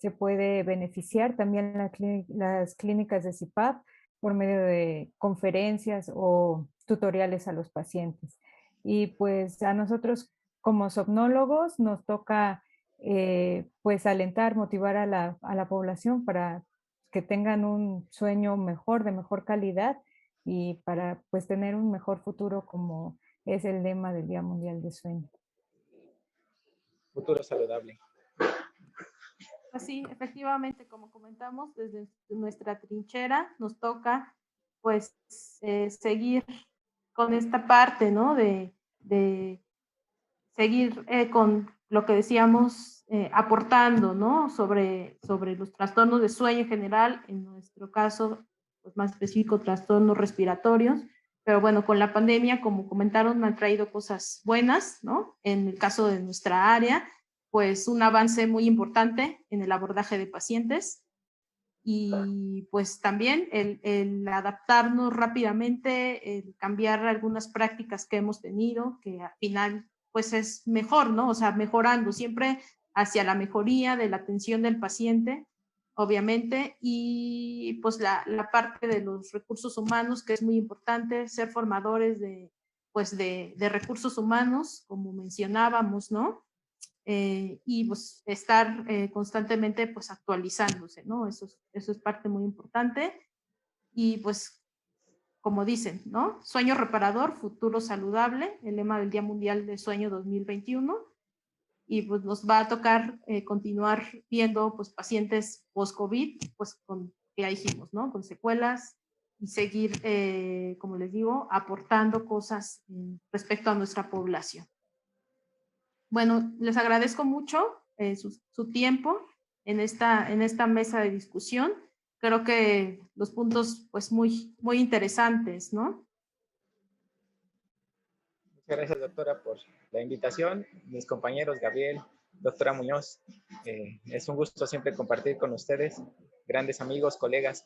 B: se puede beneficiar también las clínicas de CIPAP por medio de conferencias o tutoriales a los pacientes. Y pues a nosotros como somnólogos nos toca pues alentar, motivar a la población para que tengan un sueño mejor, de mejor calidad y para pues tener un mejor futuro como es el lema del Día Mundial del Sueño.
C: Futuro saludable.
A: Pues sí, efectivamente, como comentamos, desde nuestra trinchera nos toca pues seguir con esta parte, ¿no? De seguir con lo que decíamos, aportando, ¿no? Sobre los trastornos de sueño en general, en nuestro caso, pues más específico, trastornos respiratorios. Pero bueno, con la pandemia, como comentaron, han traído cosas buenas, ¿no? En el caso de nuestra área, pues un avance muy importante en el abordaje de pacientes y pues también el adaptarnos rápidamente, el cambiar algunas prácticas que hemos tenido, que al final pues es mejor, ¿no? O sea, mejorando siempre hacia la mejoría de la atención del paciente, obviamente, y pues la parte de los recursos humanos, que es muy importante, ser formadores pues de recursos humanos, como mencionábamos, ¿no? Y pues estar constantemente pues actualizándose, ¿no? Eso es parte muy importante. Y pues, como dicen, ¿no? Sueño reparador, futuro saludable, el lema del Día Mundial del Sueño 2021. Y pues nos va a tocar continuar viendo pues pacientes post-COVID, pues con, que ya dijimos, ¿no? Con secuelas y seguir, como les digo, aportando cosas respecto a nuestra población. Bueno, les agradezco mucho su tiempo en esta mesa de discusión. Creo que los puntos, pues, muy interesantes, ¿no?
C: Muchas gracias, doctora, por la invitación. Mis compañeros, Gabriel, doctora Muñoz, es un gusto siempre compartir con ustedes, grandes amigos, colegas,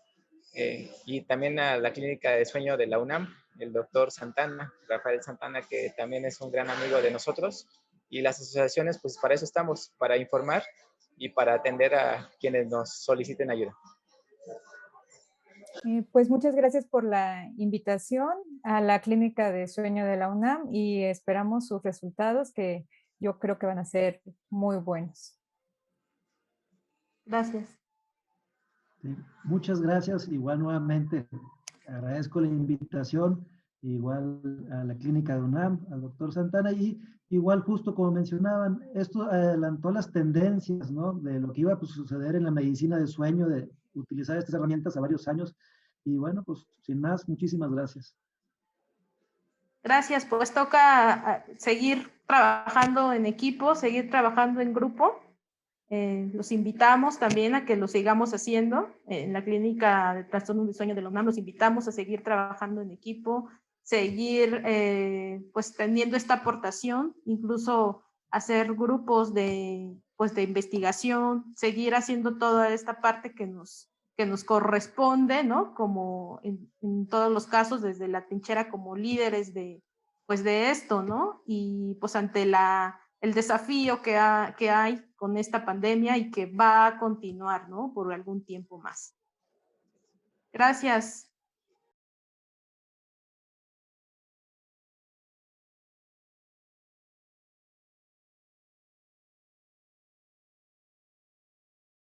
C: y también a la Clínica de Sueño de la UNAM, el doctor Santana, Rafael Santana, que también es un gran amigo de nosotros. Y las asociaciones, pues para eso estamos, para informar y para atender a quienes nos soliciten ayuda.
B: Pues muchas gracias por la invitación a la Clínica de Sueño de la UNAM y esperamos sus resultados que yo creo que van a ser muy buenos.
A: Gracias.
D: Sí, muchas gracias. Igual nuevamente agradezco la invitación, igual a la Clínica de UNAM, al doctor Santana, y igual justo como mencionaban, esto adelantó las tendencias, ¿no? De lo que iba a suceder en la medicina de sueño, de utilizar estas herramientas a varios años. Y bueno, pues sin más, muchísimas gracias.
A: Gracias, pues toca seguir trabajando en equipo, seguir trabajando en grupo. Los invitamos también a que lo sigamos haciendo. En la Clínica de Trastornos de Sueño de la UNAM los invitamos a seguir trabajando en equipo, seguir pues teniendo esta aportación, incluso hacer grupos pues, de investigación, seguir haciendo toda esta parte que nos corresponde, ¿no? Como en todos los casos, desde la trinchera como líderes pues de esto, ¿no? Y pues ante el desafío que hay con esta pandemia y que va a continuar, ¿no? Por algún tiempo más. Gracias.